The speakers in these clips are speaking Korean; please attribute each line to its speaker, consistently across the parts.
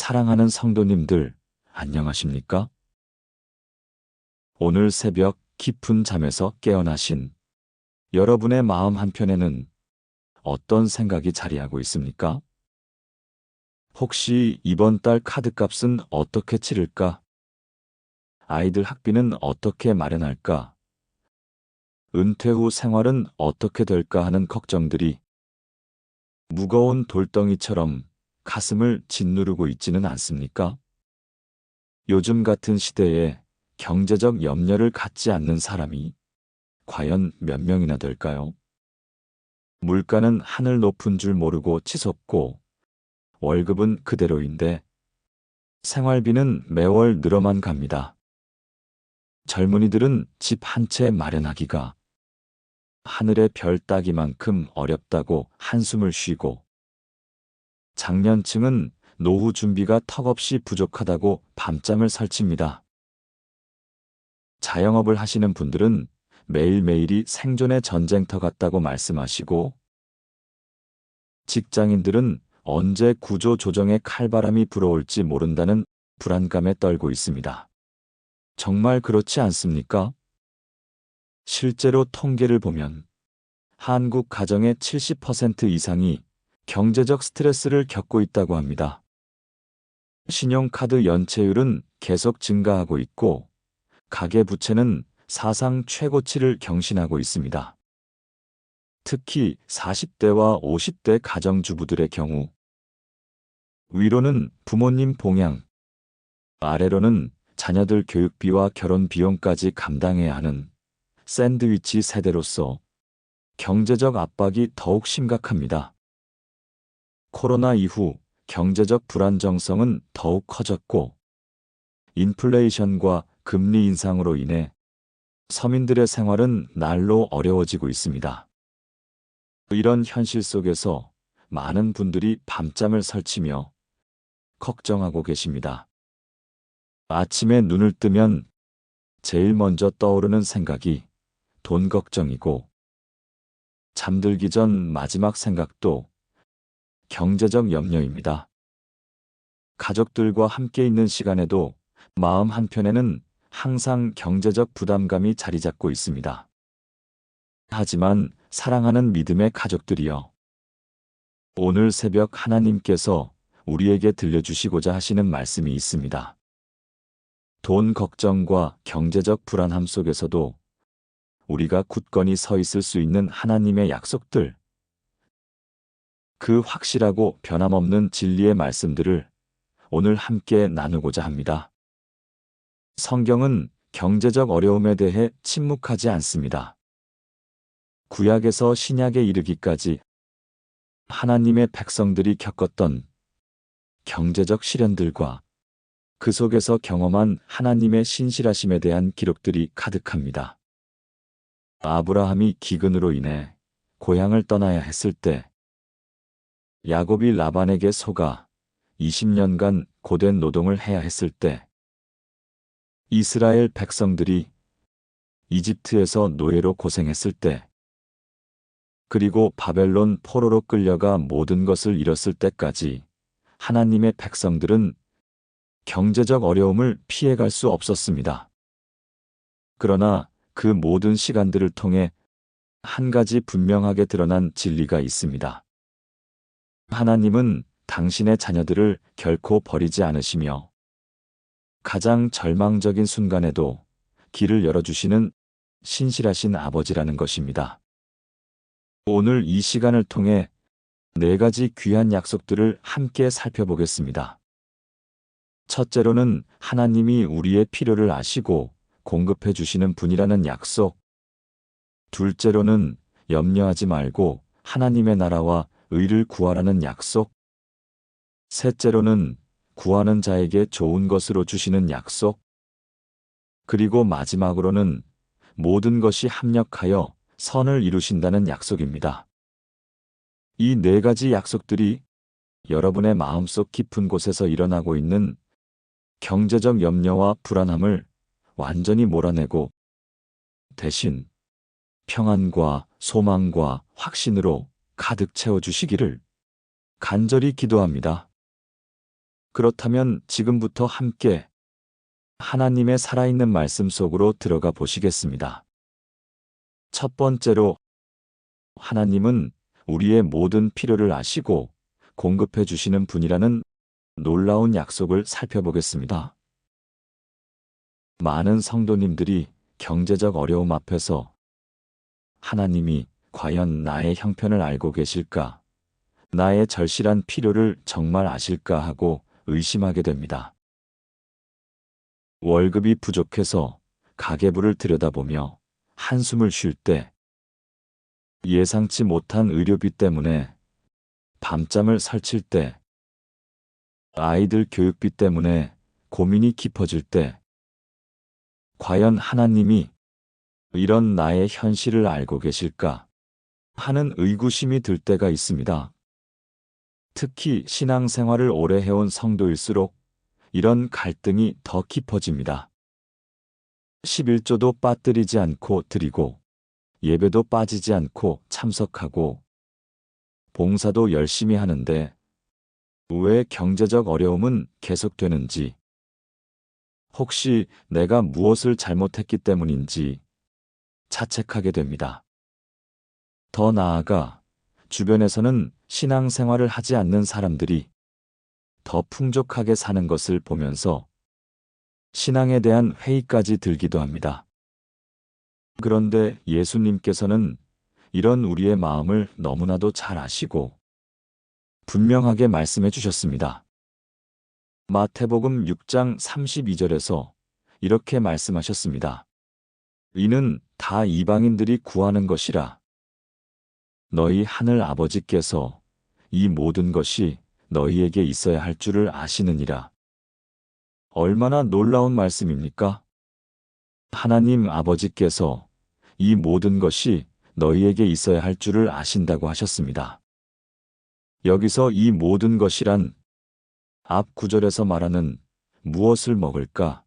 Speaker 1: 사랑하는 성도님들, 안녕하십니까? 오늘 새벽 깊은 잠에서 깨어나신 여러분의 마음 한편에는 어떤 생각이 자리하고 있습니까? 혹시 이번 달 카드값은 어떻게 치를까? 아이들 학비는 어떻게 마련할까? 은퇴 후 생활은 어떻게 될까 하는 걱정들이 무거운 돌덩이처럼 가슴을 짓누르고 있지는 않습니까? 요즘 같은 시대에 경제적 염려를 갖지 않는 사람이 과연 몇 명이나 될까요? 물가는 하늘 높은 줄 모르고 치솟고 월급은 그대로인데 생활비는 매월 늘어만 갑니다. 젊은이들은 집 한 채 마련하기가 하늘의 별 따기만큼 어렵다고 한숨을 쉬고 장년층은 노후 준비가 턱없이 부족하다고 밤잠을 설칩니다. 자영업을 하시는 분들은 매일매일이 생존의 전쟁터 같다고 말씀하시고 직장인들은 언제 구조 조정의 칼바람이 불어올지 모른다는 불안감에 떨고 있습니다. 정말 그렇지 않습니까? 실제로 통계를 보면 한국 가정의 70% 이상이 경제적 스트레스를 겪고 있다고 합니다. 신용카드 연체율은 계속 증가하고 있고 가계부채는 사상 최고치를 경신하고 있습니다. 특히 40대와 50대 가정주부들의 경우 위로는 부모님 봉양, 아래로는 자녀들 교육비와 결혼 비용까지 감당해야 하는 샌드위치 세대로서 경제적 압박이 더욱 심각합니다. 코로나 이후 경제적 불안정성은 더욱 커졌고 인플레이션과 금리 인상으로 인해 서민들의 생활은 날로 어려워지고 있습니다. 이런 현실 속에서 많은 분들이 밤잠을 설치며 걱정하고 계십니다. 아침에 눈을 뜨면 제일 먼저 떠오르는 생각이 돈 걱정이고 잠들기 전 마지막 생각도 경제적 염려입니다. 가족들과 함께 있는 시간에도 마음 한편에는 항상 경제적 부담감이 자리 잡고 있습니다. 하지만 사랑하는 믿음의 가족들이여, 오늘 새벽 하나님께서 우리에게 들려주시고자 하시는 말씀이 있습니다. 돈 걱정과 경제적 불안함 속에서도 우리가 굳건히 서 있을 수 있는 하나님의 약속들, 그 확실하고 변함없는 진리의 말씀들을 오늘 함께 나누고자 합니다. 성경은 경제적 어려움에 대해 침묵하지 않습니다. 구약에서 신약에 이르기까지 하나님의 백성들이 겪었던 경제적 시련들과 그 속에서 경험한 하나님의 신실하심에 대한 기록들이 가득합니다. 아브라함이 기근으로 인해 고향을 떠나야 했을 때, 야곱이 라반에게 속아 20년간 고된 노동을 해야 했을 때, 이스라엘 백성들이 이집트에서 노예로 고생했을 때, 그리고 바벨론 포로로 끌려가 모든 것을 잃었을 때까지 하나님의 백성들은 경제적 어려움을 피해갈 수 없었습니다. 그러나 그 모든 시간들을 통해 한 가지 분명하게 드러난 진리가 있습니다. 하나님은 당신의 자녀들을 결코 버리지 않으시며 가장 절망적인 순간에도 길을 열어주시는 신실하신 아버지라는 것입니다. 오늘 이 시간을 통해 4가지 귀한 약속들을 함께 살펴보겠습니다. 첫째로는 하나님이 우리의 필요를 아시고 공급해 주시는 분이라는 약속. 둘째로는 염려하지 말고 하나님의 나라와 의를 구하라는 약속. 셋째로는 구하는 자에게 좋은 것으로 주시는 약속. 그리고 마지막으로는 모든 것이 합력하여 선을 이루신다는 약속입니다. 이 4가지 약속들이 여러분의 마음속 깊은 곳에서 일어나고 있는 경제적 염려와 불안함을 완전히 몰아내고 대신 평안과 소망과 확신으로 가득 채워주시기를 간절히 기도합니다. 그렇다면 지금부터 함께 하나님의 살아있는 말씀 속으로 들어가 보시겠습니다. 첫 번째로, 하나님은 우리의 모든 필요를 아시고 공급해 주시는 분이라는 놀라운 약속을 살펴보겠습니다. 많은 성도님들이 경제적 어려움 앞에서 하나님이 과연 나의 형편을 알고 계실까? 나의 절실한 필요를 정말 아실까 하고 의심하게 됩니다. 월급이 부족해서 가계부를 들여다보며 한숨을 쉴 때, 예상치 못한 의료비 때문에 밤잠을 설칠 때, 아이들 교육비 때문에 고민이 깊어질 때, 과연 하나님이 이런 나의 현실을 알고 계실까 하는 의구심이 들 때가 있습니다. 특히 신앙생활을 오래 해온 성도일수록 이런 갈등이 더 깊어집니다. 11조도 빠뜨리지 않고 드리고, 예배도 빠지지 않고 참석하고, 봉사도 열심히 하는데 왜 경제적 어려움은 계속되는지, 혹시 내가 무엇을 잘못했기 때문인지 자책하게 됩니다. 더 나아가 주변에서는 신앙생활을 하지 않는 사람들이 더 풍족하게 사는 것을 보면서 신앙에 대한 회의까지 들기도 합니다. 그런데 예수님께서는 이런 우리의 마음을 너무나도 잘 아시고 분명하게 말씀해 주셨습니다. 마태복음 6장 32절에서 이렇게 말씀하셨습니다. 이는 다 이방인들이 구하는 것이라. 너희 하늘 아버지께서 이 모든 것이 너희에게 있어야 할 줄을 아시느니라. 얼마나 놀라운 말씀입니까? 하나님 아버지께서 이 모든 것이 너희에게 있어야 할 줄을 아신다고 하셨습니다. 여기서 이 모든 것이란 앞 구절에서 말하는 무엇을 먹을까,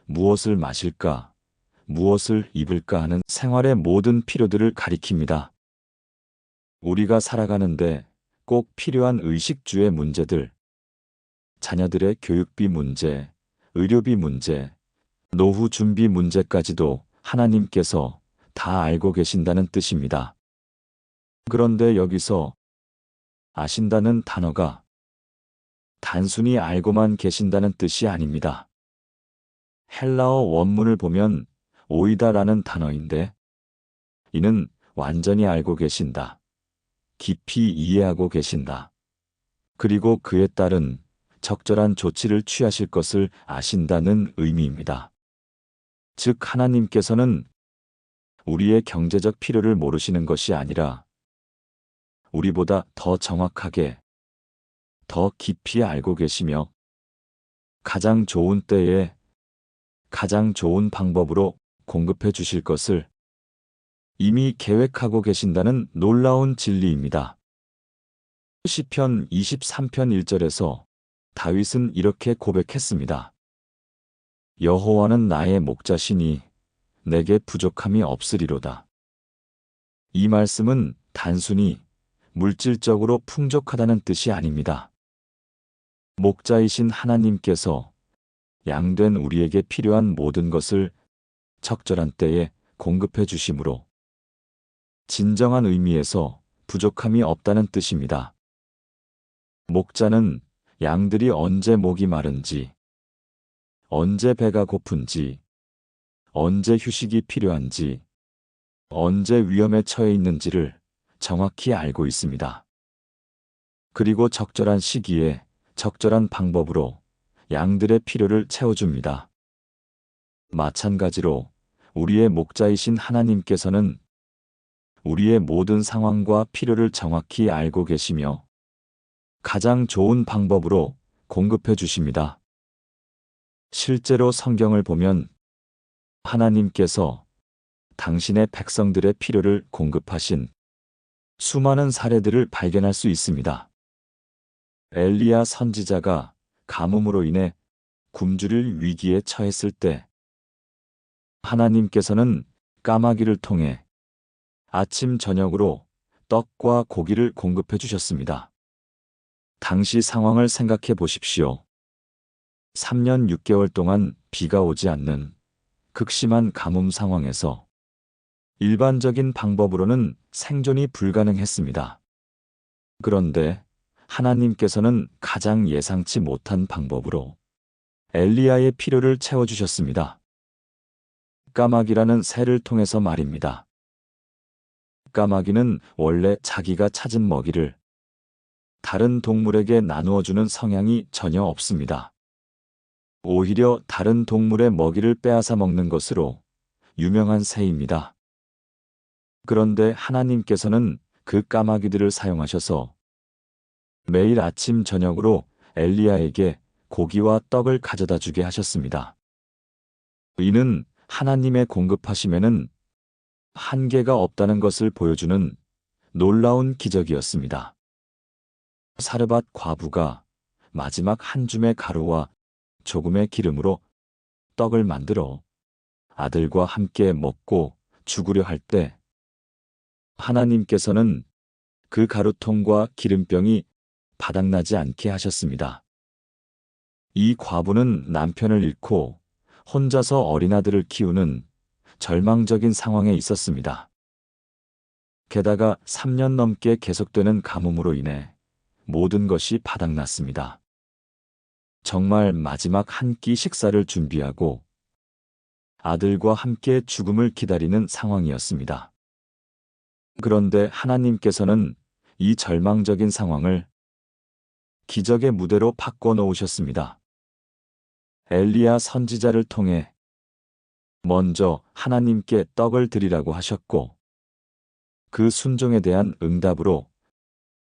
Speaker 1: 무엇을 마실까, 무엇을 입을까 하는 생활의 모든 필요들을 가리킵니다. 우리가 살아가는데 꼭 필요한 의식주의 문제들, 자녀들의 교육비 문제, 의료비 문제, 노후 준비 문제까지도 하나님께서 다 알고 계신다는 뜻입니다. 그런데 여기서 아신다는 단어가 단순히 알고만 계신다는 뜻이 아닙니다. 헬라어 원문을 보면 오이다라는 단어인데, 이는 완전히 알고 계신다, 깊이 이해하고 계신다, 그리고 그에 따른 적절한 조치를 취하실 것을 아신다는 의미입니다. 즉, 하나님께서는 우리의 경제적 필요를 모르시는 것이 아니라 우리보다 더 정확하게, 더 깊이 알고 계시며 가장 좋은 때에 가장 좋은 방법으로 공급해 주실 것을 이미 계획하고 계신다는 놀라운 진리입니다. 시편 23편 1절에서 다윗은 이렇게 고백했습니다. 여호와는 나의 목자시니 내게 부족함이 없으리로다. 이 말씀은 단순히 물질적으로 풍족하다는 뜻이 아닙니다. 목자이신 하나님께서 양된 우리에게 필요한 모든 것을 적절한 때에 공급해 주심으로 진정한 의미에서 부족함이 없다는 뜻입니다. 목자는 양들이 언제 목이 마른지, 언제 배가 고픈지, 언제 휴식이 필요한지, 언제 위험에 처해 있는지를 정확히 알고 있습니다. 그리고 적절한 시기에 적절한 방법으로 양들의 필요를 채워줍니다. 마찬가지로 우리의 목자이신 하나님께서는 우리의 모든 상황과 필요를 정확히 알고 계시며 가장 좋은 방법으로 공급해 주십니다. 실제로 성경을 보면 하나님께서 당신의 백성들의 필요를 공급하신 수많은 사례들을 발견할 수 있습니다. 엘리야 선지자가 가뭄으로 인해 굶주릴 위기에 처했을 때 하나님께서는 까마귀를 통해 아침 저녁으로 떡과 고기를 공급해 주셨습니다. 당시 상황을 생각해 보십시오. 3년 6개월 동안 비가 오지 않는 극심한 가뭄 상황에서 일반적인 방법으로는 생존이 불가능했습니다. 그런데 하나님께서는 가장 예상치 못한 방법으로 엘리야의 필요를 채워주셨습니다. 까마귀라는 새를 통해서 말입니다. 까마귀는 원래 자기가 찾은 먹이를 다른 동물에게 나누어주는 성향이 전혀 없습니다. 오히려 다른 동물의 먹이를 빼앗아 먹는 것으로 유명한 새입니다. 그런데 하나님께서는 그 까마귀들을 사용하셔서 매일 아침 저녁으로 엘리야에게 고기와 떡을 가져다 주게 하셨습니다. 이는 하나님의 공급하심에는 한계가 없다는 것을 보여주는 놀라운 기적이었습니다. 사르밧 과부가 마지막 한 줌의 가루와 조금의 기름으로 떡을 만들어 아들과 함께 먹고 죽으려 할 때 하나님께서는 그 가루통과 기름병이 바닥나지 않게 하셨습니다. 이 과부는 남편을 잃고 혼자서 어린아들을 키우는 절망적인 상황에 있었습니다. 게다가 3년 넘게 계속되는 가뭄으로 인해 모든 것이 바닥났습니다. 정말 마지막 한 끼 식사를 준비하고 아들과 함께 죽음을 기다리는 상황이었습니다. 그런데 하나님께서는 이 절망적인 상황을 기적의 무대로 바꿔놓으셨습니다. 엘리야 선지자를 통해 먼저 하나님께 떡을 드리라고 하셨고 그 순종에 대한 응답으로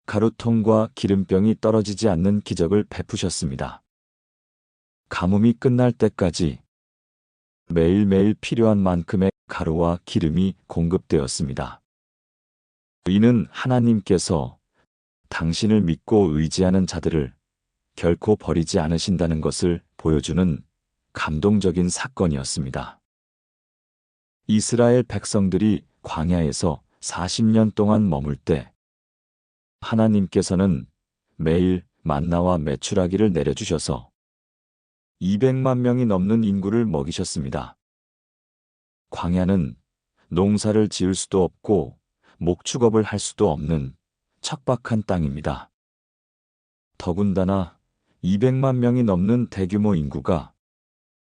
Speaker 1: 가루통과 기름병이 떨어지지 않는 기적을 베푸셨습니다. 가뭄이 끝날 때까지 매일매일 필요한 만큼의 가루와 기름이 공급되었습니다. 이는 하나님께서 당신을 믿고 의지하는 자들을 결코 버리지 않으신다는 것을 보여주는 감동적인 사건이었습니다. 이스라엘 백성들이 광야에서 40년 동안 머물 때 하나님께서는 매일 만나와 메추라기를 내려주셔서 200만 명이 넘는 인구를 먹이셨습니다. 광야는 농사를 지을 수도 없고 목축업을 할 수도 없는 척박한 땅입니다. 더군다나 200만 명이 넘는 대규모 인구가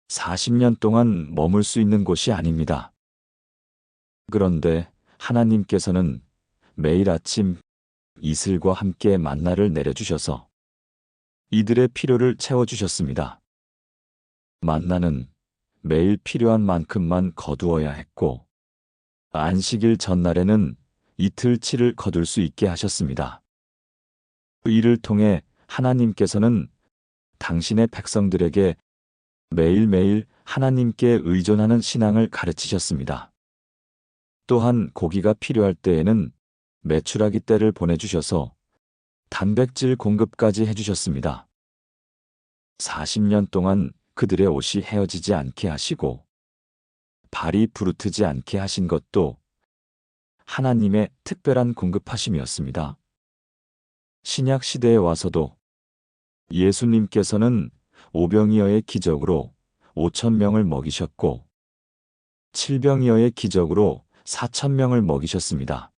Speaker 1: 40년 동안 머물 수 있는 곳이 아닙니다. 그런데 하나님께서는 매일 아침 이슬과 함께 만나를 내려주셔서 이들의 필요를 채워주셨습니다. 만나는 매일 필요한 만큼만 거두어야 했고 안식일 전날에는 이틀치를 거둘 수 있게 하셨습니다. 이를 통해 하나님께서는 당신의 백성들에게 매일매일 하나님께 의존하는 신앙을 가르치셨습니다. 또한 고기가 필요할 때에는 메추라기 떼를 보내주셔서 단백질 공급까지 해주셨습니다. 40년 동안 그들의 옷이 헤어지지 않게 하시고 발이 부르트지 않게 하신 것도 하나님의 특별한 공급하심이었습니다. 신약 시대에 와서도 예수님께서는 오병이어의 기적으로 5,000명을 먹이셨고 7병이어의 기적으로 4,000명을 먹이셨습니다.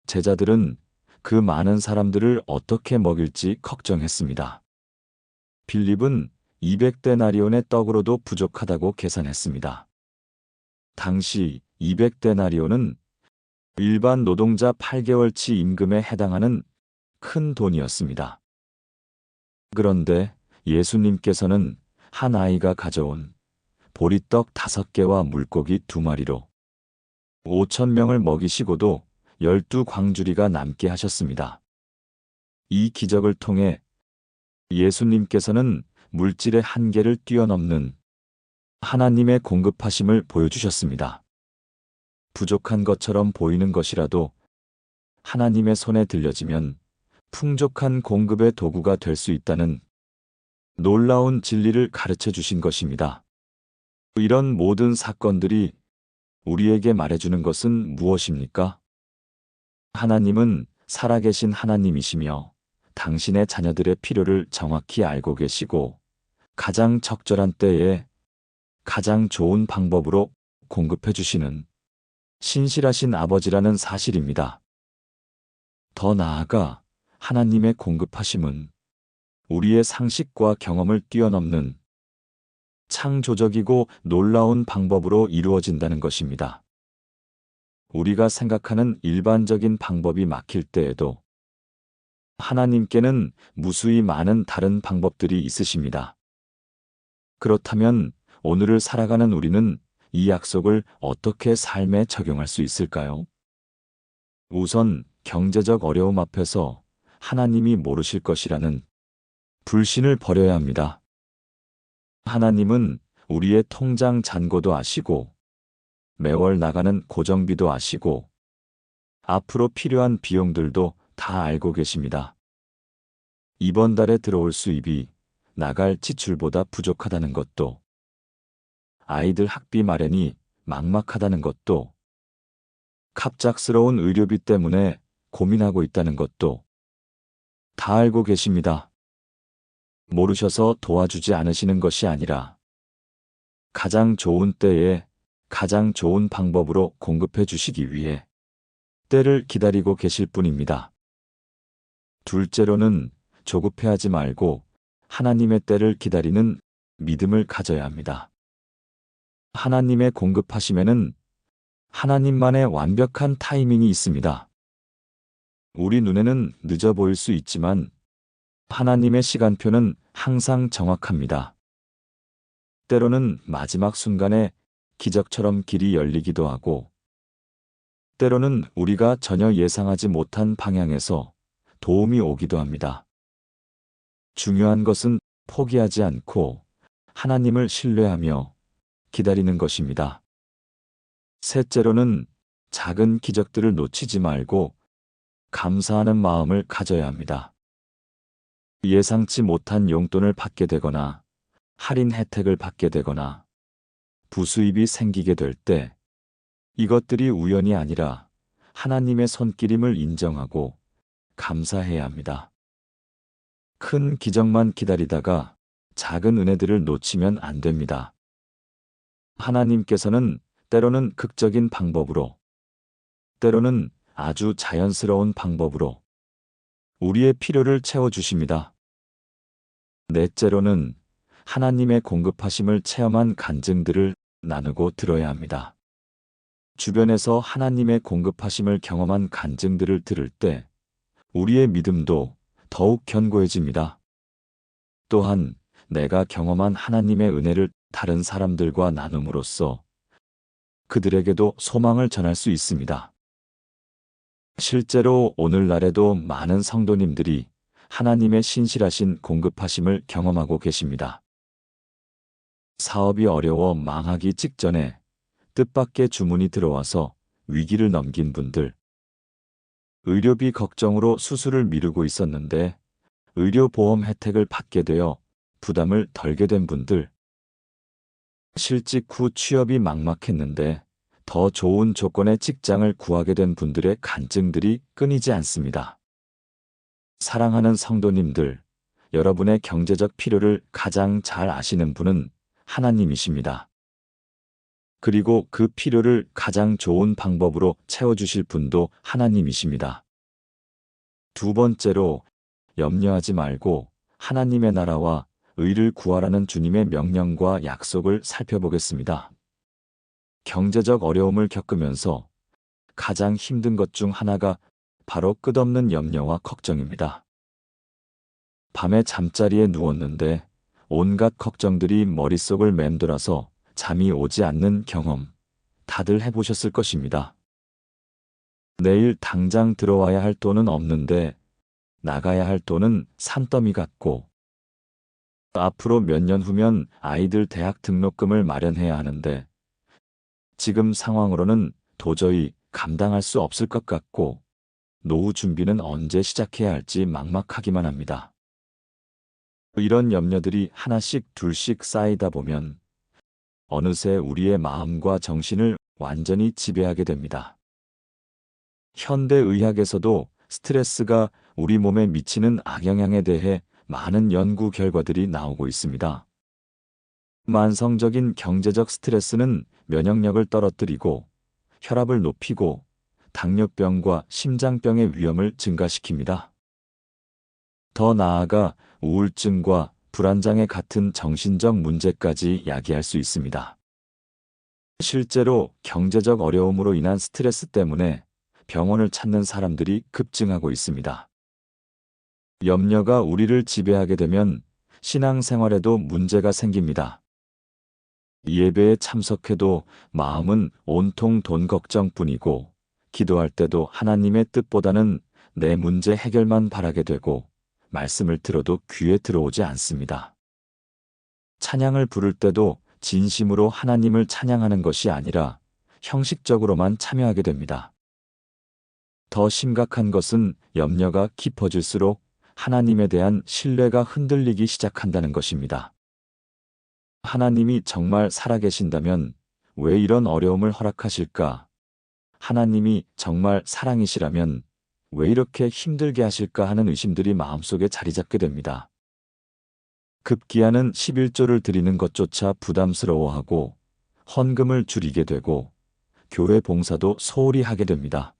Speaker 1: 제자들은 그 많은 사람들을 어떻게 먹일지 걱정했습니다. 빌립은 200데나리온의 떡으로도 부족하다고 계산했습니다. 당시 200데나리온은 일반 노동자 8개월치 임금에 해당하는 큰 돈이었습니다. 그런데 예수님께서는 한 아이가 가져온 보리떡 5개와 물고기 2마리로 5,000명을 먹이시고도 12광주리가 남게 하셨습니다. 이 기적을 통해 예수님께서는 물질의 한계를 뛰어넘는 하나님의 공급하심을 보여주셨습니다. 부족한 것처럼 보이는 것이라도 하나님의 손에 들려지면 풍족한 공급의 도구가 될 수 있다는 놀라운 진리를 가르쳐 주신 것입니다. 이런 모든 사건들이 우리에게 말해주는 것은 무엇입니까? 하나님은 살아계신 하나님이시며 당신의 자녀들의 필요를 정확히 알고 계시고 가장 적절한 때에 가장 좋은 방법으로 공급해 주시는 신실하신 아버지라는 사실입니다. 더 나아가 하나님의 공급하심은 우리의 상식과 경험을 뛰어넘는 창조적이고 놀라운 방법으로 이루어진다는 것입니다. 우리가 생각하는 일반적인 방법이 막힐 때에도 하나님께는 무수히 많은 다른 방법들이 있으십니다. 그렇다면 오늘을 살아가는 우리는 이 약속을 어떻게 삶에 적용할 수 있을까요? 우선 경제적 어려움 앞에서 하나님이 모르실 것이라는 불신을 버려야 합니다. 하나님은 우리의 통장 잔고도 아시고 매월 나가는 고정비도 아시고 앞으로 필요한 비용들도 다 알고 계십니다. 이번 달에 들어올 수입이 나갈 지출보다 부족하다는 것도, 아이들 학비 마련이 막막하다는 것도, 갑작스러운 의료비 때문에 고민하고 있다는 것도 다 알고 계십니다. 모르셔서 도와주지 않으시는 것이 아니라 가장 좋은 때에 가장 좋은 방법으로 공급해 주시기 위해 때를 기다리고 계실 뿐입니다. 둘째로는 조급해하지 말고 하나님의 때를 기다리는 믿음을 가져야 합니다. 하나님의 공급하심에는 하나님만의 완벽한 타이밍이 있습니다. 우리 눈에는 늦어 보일 수 있지만 하나님의 시간표는 항상 정확합니다. 때로는 마지막 순간에 기적처럼 길이 열리기도 하고, 때로는 우리가 전혀 예상하지 못한 방향에서 도움이 오기도 합니다. 중요한 것은 포기하지 않고 하나님을 신뢰하며 기다리는 것입니다. 셋째로는 작은 기적들을 놓치지 말고 감사하는 마음을 가져야 합니다. 예상치 못한 용돈을 받게 되거나 할인 혜택을 받게 되거나 부수입이 생기게 될 때 이것들이 우연이 아니라 하나님의 손길임을 인정하고 감사해야 합니다. 큰 기적만 기다리다가 작은 은혜들을 놓치면 안 됩니다. 하나님께서는 때로는 극적인 방법으로, 때로는 아주 자연스러운 방법으로 우리의 필요를 채워주십니다. 넷째로는 하나님의 공급하심을 체험한 간증들을 나누고 들어야 합니다. 주변에서 하나님의 공급하심을 경험한 간증들을 들을 때 우리의 믿음도 더욱 견고해집니다. 또한 내가 경험한 하나님의 은혜를 다른 사람들과 나눔으로써 그들에게도 소망을 전할 수 있습니다. 실제로 오늘날에도 많은 성도님들이 하나님의 신실하신 공급하심을 경험하고 계십니다. 사업이 어려워 망하기 직전에 뜻밖의 주문이 들어와서 위기를 넘긴 분들, 의료비 걱정으로 수술을 미루고 있었는데 의료보험 혜택을 받게 되어 부담을 덜게 된 분들, 실직 후 취업이 막막했는데 더 좋은 조건의 직장을 구하게 된 분들의 간증들이 끊이지 않습니다. 사랑하는 성도님들, 여러분의 경제적 필요를 가장 잘 아시는 분은 하나님이십니다. 그리고 그 필요를 가장 좋은 방법으로 채워주실 분도 하나님이십니다. 두 번째로, 염려하지 말고 하나님의 나라와 의를 구하라는 주님의 명령과 약속을 살펴보겠습니다. 경제적 어려움을 겪으면서 가장 힘든 것 중 하나가 바로 끝없는 염려와 걱정입니다. 밤에 잠자리에 누웠는데 온갖 걱정들이 머릿속을 맴돌아서 잠이 오지 않는 경험, 다들 해보셨을 것입니다. 내일 당장 들어와야 할 돈은 없는데 나가야 할 돈은 산더미 같고, 앞으로 몇 년 후면 아이들 대학 등록금을 마련해야 하는데 지금 상황으로는 도저히 감당할 수 없을 것 같고, 노후 준비는 언제 시작해야 할지 막막하기만 합니다. 이런 염려들이 하나씩 둘씩 쌓이다 보면 어느새 우리의 마음과 정신을 완전히 지배하게 됩니다. 현대의학에서도 스트레스가 우리 몸에 미치는 악영향에 대해 많은 연구 결과들이 나오고 있습니다. 만성적인 경제적 스트레스는 면역력을 떨어뜨리고 혈압을 높이고 당뇨병과 심장병의 위험을 증가시킵니다. 더 나아가 우울증과 불안장애 같은 정신적 문제까지 야기할 수 있습니다. 실제로 경제적 어려움으로 인한 스트레스 때문에 병원을 찾는 사람들이 급증하고 있습니다. 염려가 우리를 지배하게 되면 신앙생활에도 문제가 생깁니다. 예배에 참석해도 마음은 온통 돈 걱정뿐이고, 기도할 때도 하나님의 뜻보다는 내 문제 해결만 바라게 되고, 말씀을 들어도 귀에 들어오지 않습니다. 찬양을 부를 때도 진심으로 하나님을 찬양하는 것이 아니라 형식적으로만 참여하게 됩니다. 더 심각한 것은 염려가 깊어질수록 하나님에 대한 신뢰가 흔들리기 시작한다는 것입니다. 하나님이 정말 살아계신다면 왜 이런 어려움을 허락하실까? 하나님이 정말 사랑이시라면 왜 이렇게 힘들게 하실까 하는 의심들이 마음속에 자리 잡게 됩니다. 급기야는 11조를 드리는 것조차 부담스러워하고 헌금을 줄이게 되고 교회 봉사도 소홀히 하게 됩니다.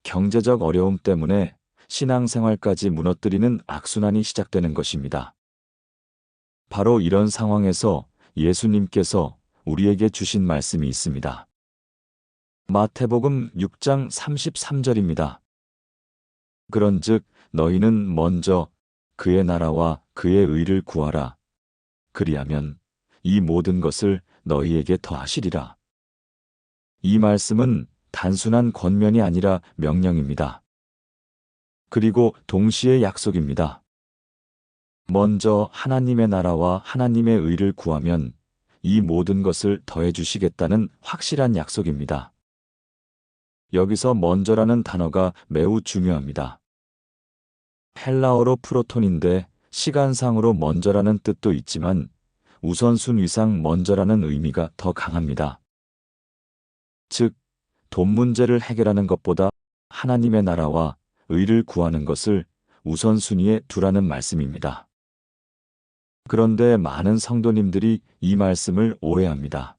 Speaker 1: 경제적 어려움 때문에 신앙생활까지 무너뜨리는 악순환이 시작되는 것입니다. 바로 이런 상황에서 예수님께서 우리에게 주신 말씀이 있습니다. 마태복음 6장 33절입니다. 그런즉 너희는 먼저 그의 나라와 그의 의를 구하라. 그리하면 이 모든 것을 너희에게 더하시리라. 이 말씀은 단순한 권면이 아니라 명령입니다. 그리고 동시에 약속입니다. 먼저 하나님의 나라와 하나님의 의를 구하면 이 모든 것을 더해 주시겠다는 확실한 약속입니다. 여기서 먼저라는 단어가 매우 중요합니다. 헬라어로 프로톤인데 시간상으로 먼저라는 뜻도 있지만 우선순위상 먼저라는 의미가 더 강합니다. 즉, 돈 문제를 해결하는 것보다 하나님의 나라와 의를 구하는 것을 우선순위에 두라는 말씀입니다. 그런데 많은 성도님들이 이 말씀을 오해합니다.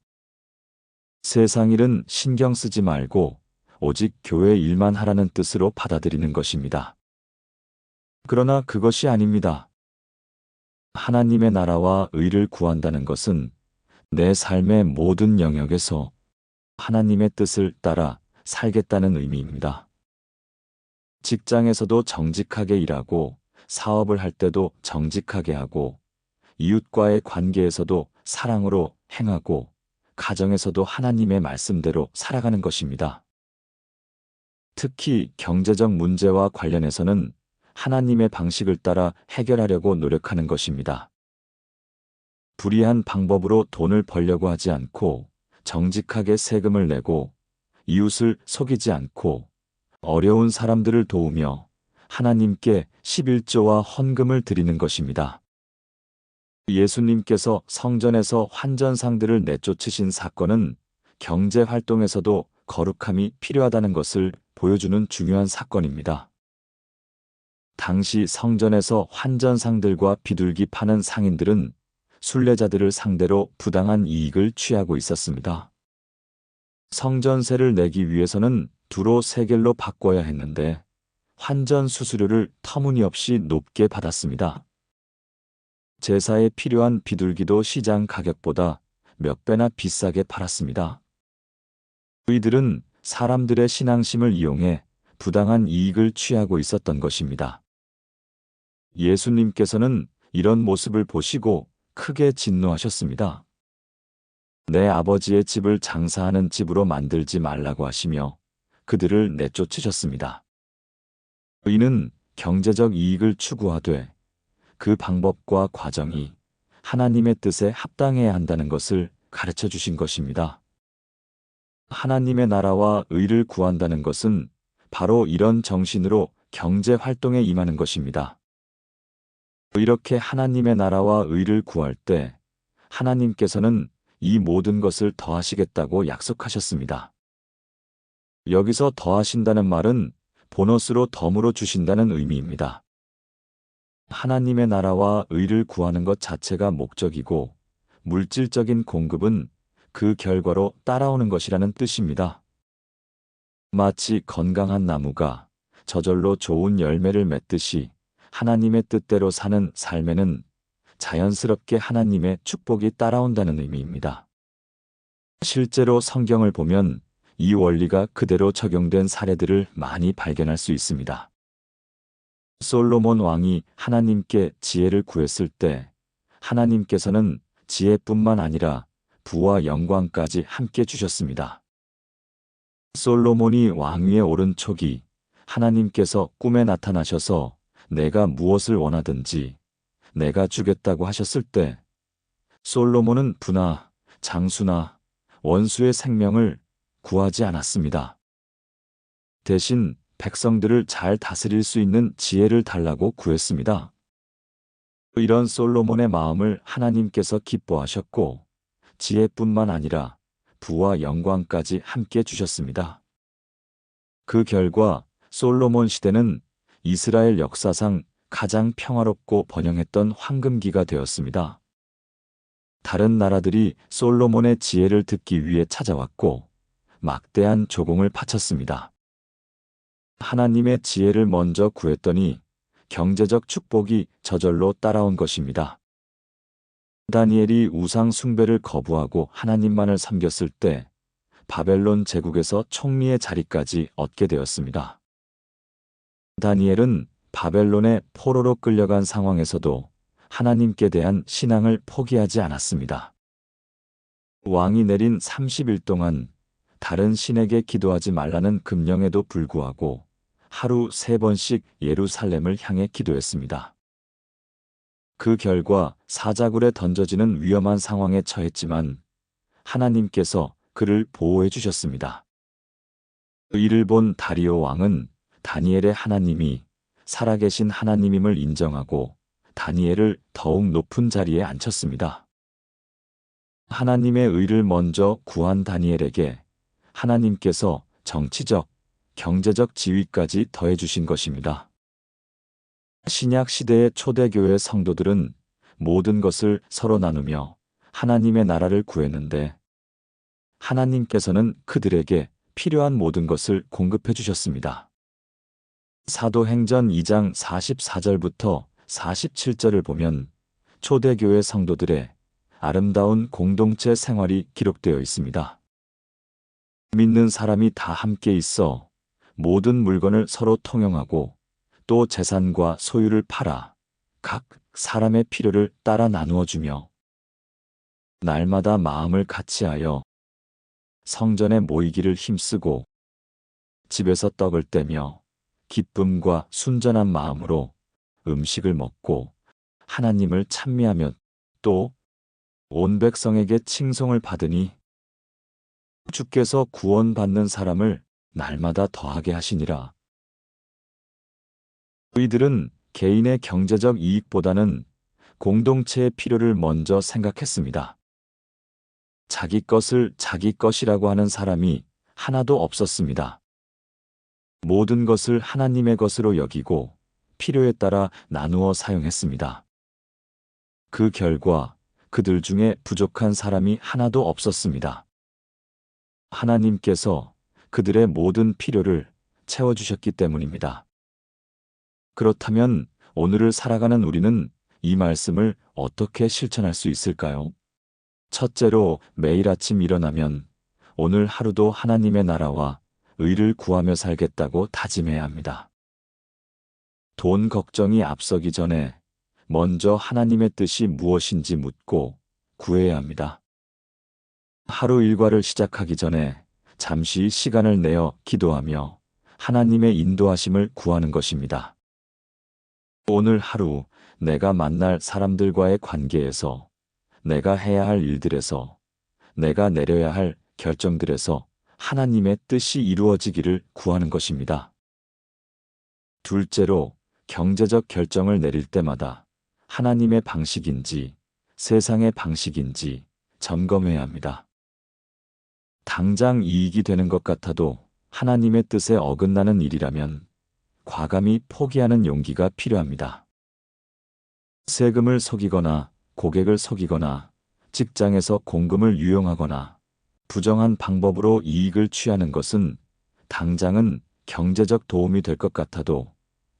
Speaker 1: 세상 일은 신경 쓰지 말고 오직 교회 일만 하라는 뜻으로 받아들이는 것입니다. 그러나 그것이 아닙니다. 하나님의 나라와 의를 구한다는 것은 내 삶의 모든 영역에서 하나님의 뜻을 따라 살겠다는 의미입니다. 직장에서도 정직하게 일하고, 사업을 할 때도 정직하게 하고, 이웃과의 관계에서도 사랑으로 행하고, 가정에서도 하나님의 말씀대로 살아가는 것입니다. 특히 경제적 문제와 관련해서는 하나님의 방식을 따라 해결하려고 노력하는 것입니다. 불의한 방법으로 돈을 벌려고 하지 않고, 정직하게 세금을 내고, 이웃을 속이지 않고, 어려운 사람들을 도우며 하나님께 11조와 헌금을 드리는 것입니다. 예수님께서 성전에서 환전상들을 내쫓으신 사건은 경제 활동에서도 거룩함이 필요하다는 것을 보여주는 중요한 사건입니다. 당시 성전에서 환전상들과 비둘기 파는 상인들은 순례자들을 상대로 부당한 이익을 취하고 있었습니다. 성전세를 내기 위해서는 두로 세겔로 바꿔야 했는데 환전 수수료를 터무니없이 높게 받았습니다. 제사에 필요한 비둘기도 시장 가격보다 몇 배나 비싸게 팔았습니다. 이들은 사람들의 신앙심을 이용해 부당한 이익을 취하고 있었던 것입니다. 예수님께서는 이런 모습을 보시고 크게 진노하셨습니다. 내 아버지의 집을 장사하는 집으로 만들지 말라고 하시며 그들을 내쫓으셨습니다. 이는 경제적 이익을 추구하되 그 방법과 과정이 하나님의 뜻에 합당해야 한다는 것을 가르쳐 주신 것입니다. 하나님의 나라와 의를 구한다는 것은 바로 이런 정신으로 경제 활동에 임하는 것입니다. 이렇게 하나님의 나라와 의를 구할 때 하나님께서는 이 모든 것을 더하시겠다고 약속하셨습니다. 여기서 더하신다는 말은 보너스로 덤으로 주신다는 의미입니다. 하나님의 나라와 의를 구하는 것 자체가 목적이고 물질적인 공급은 그 결과로 따라오는 것이라는 뜻입니다. 마치 건강한 나무가 저절로 좋은 열매를 맺듯이 하나님의 뜻대로 사는 삶에는 자연스럽게 하나님의 축복이 따라온다는 의미입니다. 실제로 성경을 보면 이 원리가 그대로 적용된 사례들을 많이 발견할 수 있습니다. 솔로몬 왕이 하나님께 지혜를 구했을 때 하나님께서는 지혜뿐만 아니라 부와 영광까지 함께 주셨습니다. 솔로몬이 왕위에 오른 초기 하나님께서 꿈에 나타나셔서 내가 무엇을 원하든지 내가 주겠다고 하셨을 때 솔로몬은 부나 장수나 원수의 생명을 구하지 않았습니다. 대신 백성들을 잘 다스릴 수 있는 지혜를 달라고 구했습니다. 이런 솔로몬의 마음을 하나님께서 기뻐하셨고 지혜뿐만 아니라 부와 영광까지 함께 주셨습니다. 그 결과 솔로몬 시대는 이스라엘 역사상 가장 평화롭고 번영했던 황금기가 되었습니다. 다른 나라들이 솔로몬의 지혜를 듣기 위해 찾아왔고 막대한 조공을 바쳤습니다. 하나님의 지혜를 먼저 구했더니 경제적 축복이 저절로 따라온 것입니다. 다니엘이 우상 숭배를 거부하고 하나님만을 섬겼을 때 바벨론 제국에서 총리의 자리까지 얻게 되었습니다. 다니엘은 바벨론의 포로로 끌려간 상황에서도 하나님께 대한 신앙을 포기하지 않았습니다. 왕이 내린 30일 동안 다른 신에게 기도하지 말라는 금령에도 불구하고 하루 3번씩 예루살렘을 향해 기도했습니다. 그 결과 사자굴에 던져지는 위험한 상황에 처했지만 하나님께서 그를 보호해 주셨습니다. 이를 본 다리오 왕은 다니엘의 하나님이 살아계신 하나님임을 인정하고 다니엘을 더욱 높은 자리에 앉혔습니다. 하나님의 의를 먼저 구한 다니엘에게 하나님께서 정치적, 경제적 지위까지 더해 주신 것입니다. 신약 시대의 초대교회 성도들은 모든 것을 서로 나누며 하나님의 나라를 구했는데 하나님께서는 그들에게 필요한 모든 것을 공급해 주셨습니다. 사도행전 2장 44절부터 47절을 보면 초대교회 성도들의 아름다운 공동체 생활이 기록되어 있습니다. 믿는 사람이 다 함께 있어 모든 물건을 서로 통용하고 또 재산과 소유를 팔아 각 사람의 필요를 따라 나누어 주며 날마다 마음을 같이하여 성전에 모이기를 힘쓰고 집에서 떡을 떼며 기쁨과 순전한 마음으로 음식을 먹고 하나님을 찬미하며 또 온 백성에게 칭송을 받으니 주께서 구원받는 사람을 날마다 더하게 하시니라. 이들은 개인의 경제적 이익보다는 공동체의 필요를 먼저 생각했습니다. 자기 것을 자기 것이라고 하는 사람이 하나도 없었습니다. 모든 것을 하나님의 것으로 여기고 필요에 따라 나누어 사용했습니다. 그 결과 그들 중에 부족한 사람이 하나도 없었습니다. 하나님께서 그들의 모든 필요를 채워주셨기 때문입니다. 그렇다면 오늘을 살아가는 우리는 이 말씀을 어떻게 실천할 수 있을까요? 첫째로 매일 아침 일어나면 오늘 하루도 하나님의 나라와 의를 구하며 살겠다고 다짐해야 합니다. 돈 걱정이 앞서기 전에 먼저 하나님의 뜻이 무엇인지 묻고 구해야 합니다. 하루 일과를 시작하기 전에 잠시 시간을 내어 기도하며 하나님의 인도하심을 구하는 것입니다. 오늘 하루 내가 만날 사람들과의 관계에서, 내가 해야 할 일들에서, 내가 내려야 할 결정들에서 하나님의 뜻이 이루어지기를 구하는 것입니다. 둘째로, 경제적 결정을 내릴 때마다 하나님의 방식인지 세상의 방식인지 점검해야 합니다. 당장 이익이 되는 것 같아도 하나님의 뜻에 어긋나는 일이라면 과감히 포기하는 용기가 필요합니다. 세금을 속이거나 고객을 속이거나 직장에서 공금을 유용하거나 부정한 방법으로 이익을 취하는 것은 당장은 경제적 도움이 될 것 같아도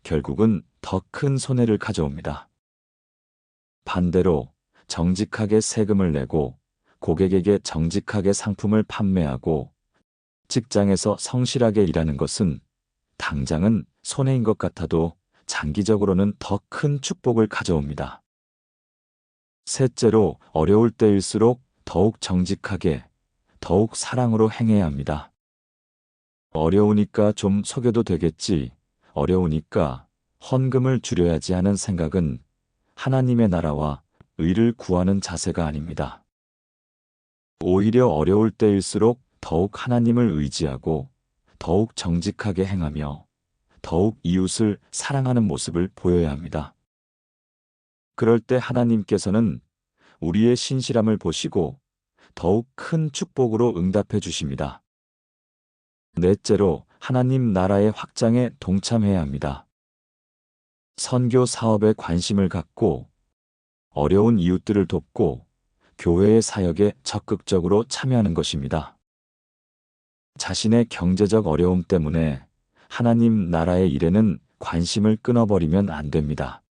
Speaker 1: 결국은 더 큰 손해를 가져옵니다. 반대로 정직하게 세금을 내고 고객에게 정직하게 상품을 판매하고 직장에서 성실하게 일하는 것은 당장은 손해인 것 같아도 장기적으로는 더 큰 축복을 가져옵니다. 셋째로, 어려울 때일수록 더욱 정직하게, 더욱 사랑으로 행해야 합니다. 어려우니까 좀 속여도 되겠지, 어려우니까 헌금을 줄여야지 하는 생각은 하나님의 나라와 의를 구하는 자세가 아닙니다. 오히려 어려울 때일수록 더욱 하나님을 의지하고 더욱 정직하게 행하며 더욱 이웃을 사랑하는 모습을 보여야 합니다. 그럴 때 하나님께서는 우리의 신실함을 보시고 더욱 큰 축복으로 응답해 주십니다. 넷째로, 하나님 나라의 확장에 동참해야 합니다. 선교 사업에 관심을 갖고 어려운 이웃들을 돕고 교회의 사역에 적극적으로 참여하는 것입니다. 자신의 경제적 어려움 때문에 하나님 나라의 일에는 관심을 끊어버리면 안 됩니다.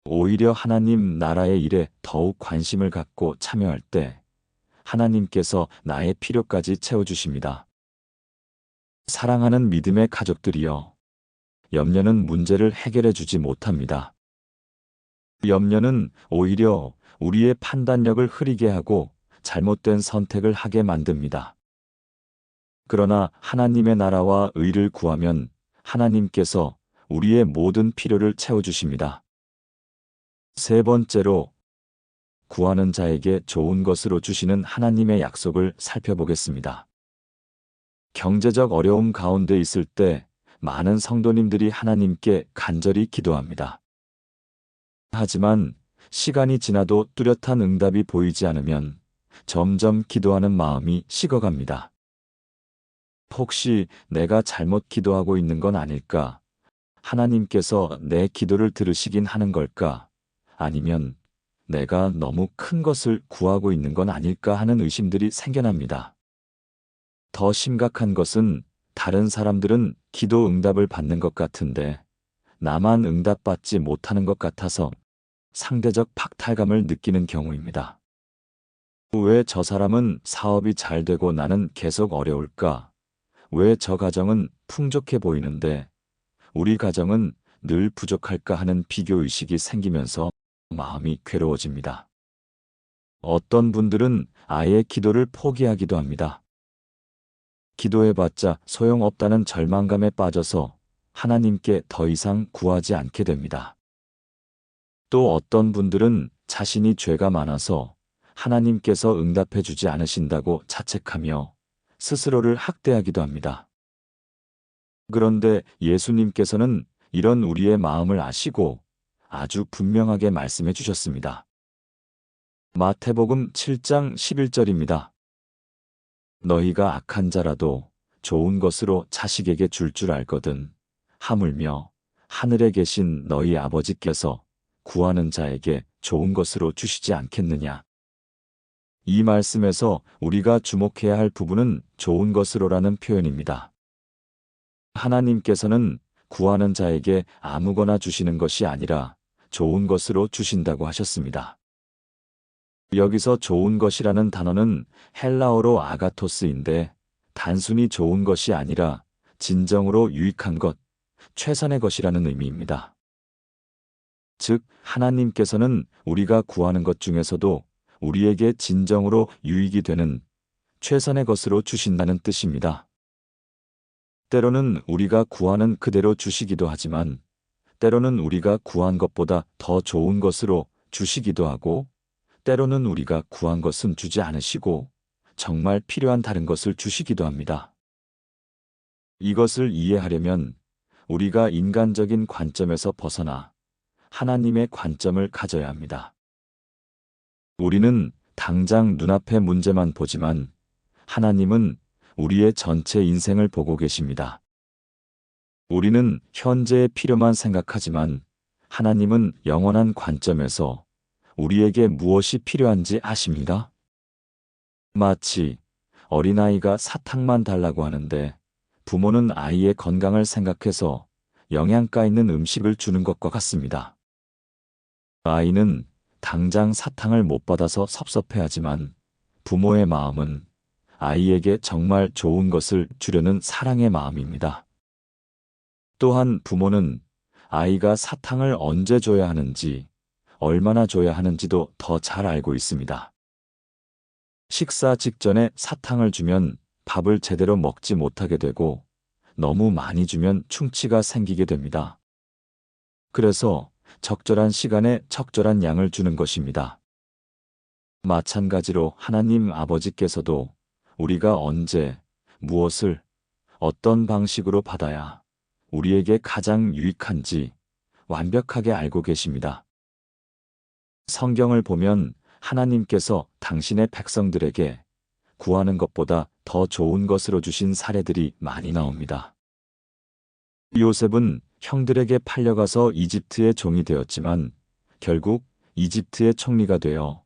Speaker 1: 오히려 하나님 나라의 일에 더욱 관심을 갖고 참여할 때 하나님께서 나의 필요까지 채워주십니다. 사랑하는 믿음의 가족들이여, 염려는 문제를 해결해 주지 못합니다. 염려는 오히려 우리의 판단력을 흐리게 하고 잘못된 선택을 하게 만듭니다. 그러나 하나님의 나라와 의를 구하면 하나님께서 우리의 모든 필요를 채워주십니다. 세 번째로, 구하는 자에게 좋은 것으로 주시는 하나님의 약속을 살펴보겠습니다. 경제적 어려움 가운데 있을 때 많은 성도님들이 하나님께 간절히 기도합니다. 하지만 시간이 지나도 뚜렷한 응답이 보이지 않으면 점점 기도하는 마음이 식어갑니다. 혹시 내가 잘못 기도하고 있는 건 아닐까? 하나님께서 내 기도를 들으시긴 하는 걸까? 아니면 내가 너무 큰 것을 구하고 있는 건 아닐까 하는 의심들이 생겨납니다. 더 심각한 것은 다른 사람들은 기도 응답을 받는 것 같은데 나만 응답받지 못하는 것 같아서 상대적 박탈감을 느끼는 경우입니다. 왜 저 사람은 사업이 잘 되고 나는 계속 어려울까? 왜 저 가정은 풍족해 보이는데 우리 가정은 늘 부족할까 하는 비교의식이 생기면서 마음이 괴로워집니다. 어떤 분들은 아예 기도를 포기하기도 합니다. 기도해봤자 소용없다는 절망감에 빠져서 하나님께 더 이상 구하지 않게 됩니다. 또 어떤 분들은 자신이 죄가 많아서 하나님께서 응답해 주지 않으신다고 자책하며 스스로를 학대하기도 합니다. 그런데 예수님께서는 이런 우리의 마음을 아시고 아주 분명하게 말씀해 주셨습니다. 마태복음 7장 11절입니다. 너희가 악한 자라도 좋은 것으로 자식에게 줄 줄 알거든 하물며 하늘에 계신 너희 아버지께서 구하는 자에게 좋은 것으로 주시지 않겠느냐. 이 말씀에서 우리가 주목해야 할 부분은 좋은 것으로라는 표현입니다. 하나님께서는 구하는 자에게 아무거나 주시는 것이 아니라 좋은 것으로 주신다고 하셨습니다. 여기서 좋은 것이라는 단어는 헬라어로 아가토스인데 단순히 좋은 것이 아니라 진정으로 유익한 것, 최선의 것이라는 의미입니다. 즉, 하나님께서는 우리가 구하는 것 중에서도 우리에게 진정으로 유익이 되는 최선의 것으로 주신다는 뜻입니다. 때로는 우리가 구하는 그대로 주시기도 하지만 때로는 우리가 구한 것보다 더 좋은 것으로 주시기도 하고 때로는 우리가 구한 것은 주지 않으시고 정말 필요한 다른 것을 주시기도 합니다. 이것을 이해하려면 우리가 인간적인 관점에서 벗어나 하나님의 관점을 가져야 합니다. 우리는 당장 눈앞의 문제만 보지만 하나님은 우리의 전체 인생을 보고 계십니다. 우리는 현재의 필요만 생각하지만 하나님은 영원한 관점에서 우리에게 무엇이 필요한지 아십니까? 마치 어린아이가 사탕만 달라고 하는데 부모는 아이의 건강을 생각해서 영양가 있는 음식을 주는 것과 같습니다. 아이는 당장 사탕을 못 받아서 섭섭해하지만 부모의 마음은 아이에게 정말 좋은 것을 주려는 사랑의 마음입니다. 또한 부모는 아이가 사탕을 언제 줘야 하는지, 얼마나 줘야 하는지도 더 잘 알고 있습니다. 식사 직전에 사탕을 주면 밥을 제대로 먹지 못하게 되고 너무 많이 주면 충치가 생기게 됩니다. 그래서 적절한 시간에 적절한 양을 주는 것입니다. 마찬가지로 하나님 아버지께서도 우리가 언제, 무엇을, 어떤 방식으로 받아야 우리에게 가장 유익한지 완벽하게 알고 계십니다. 성경을 보면 하나님께서 당신의 백성들에게 구하는 것보다 더 좋은 것으로 주신 사례들이 많이 나옵니다. 요셉은 형들에게 팔려가서 이집트의 종이 되었지만 결국 이집트의 총리가 되어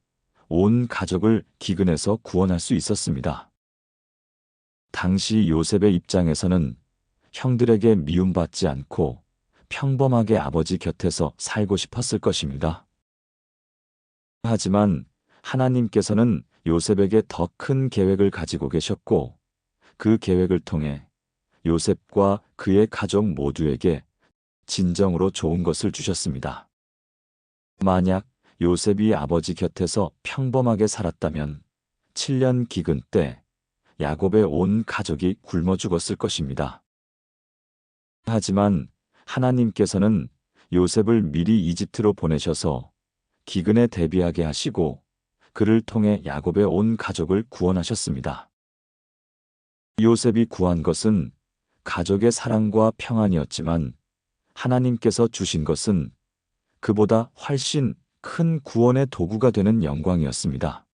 Speaker 1: 온 가족을 기근에서 구원할 수 있었습니다. 당시 요셉의 입장에서는 형들에게 미움받지 않고 평범하게 아버지 곁에서 살고 싶었을 것입니다. 하지만 하나님께서는 요셉에게 더 큰 계획을 가지고 계셨고 그 계획을 통해 요셉과 그의 가족 모두에게 진정으로 좋은 것을 주셨습니다. 만약 요셉이 아버지 곁에서 평범하게 살았다면 7년 기근 때 야곱의 온 가족이 굶어 죽었을 것입니다. 하지만 하나님께서는 요셉을 미리 이집트로 보내셔서 기근에 대비하게 하시고 그를 통해 야곱의 온 가족을 구원하셨습니다. 요셉이 구한 것은 가족의 사랑과 평안이었지만 하나님께서 주신 것은 그보다 훨씬 큰 구원의 도구가 되는 영광이었습니다.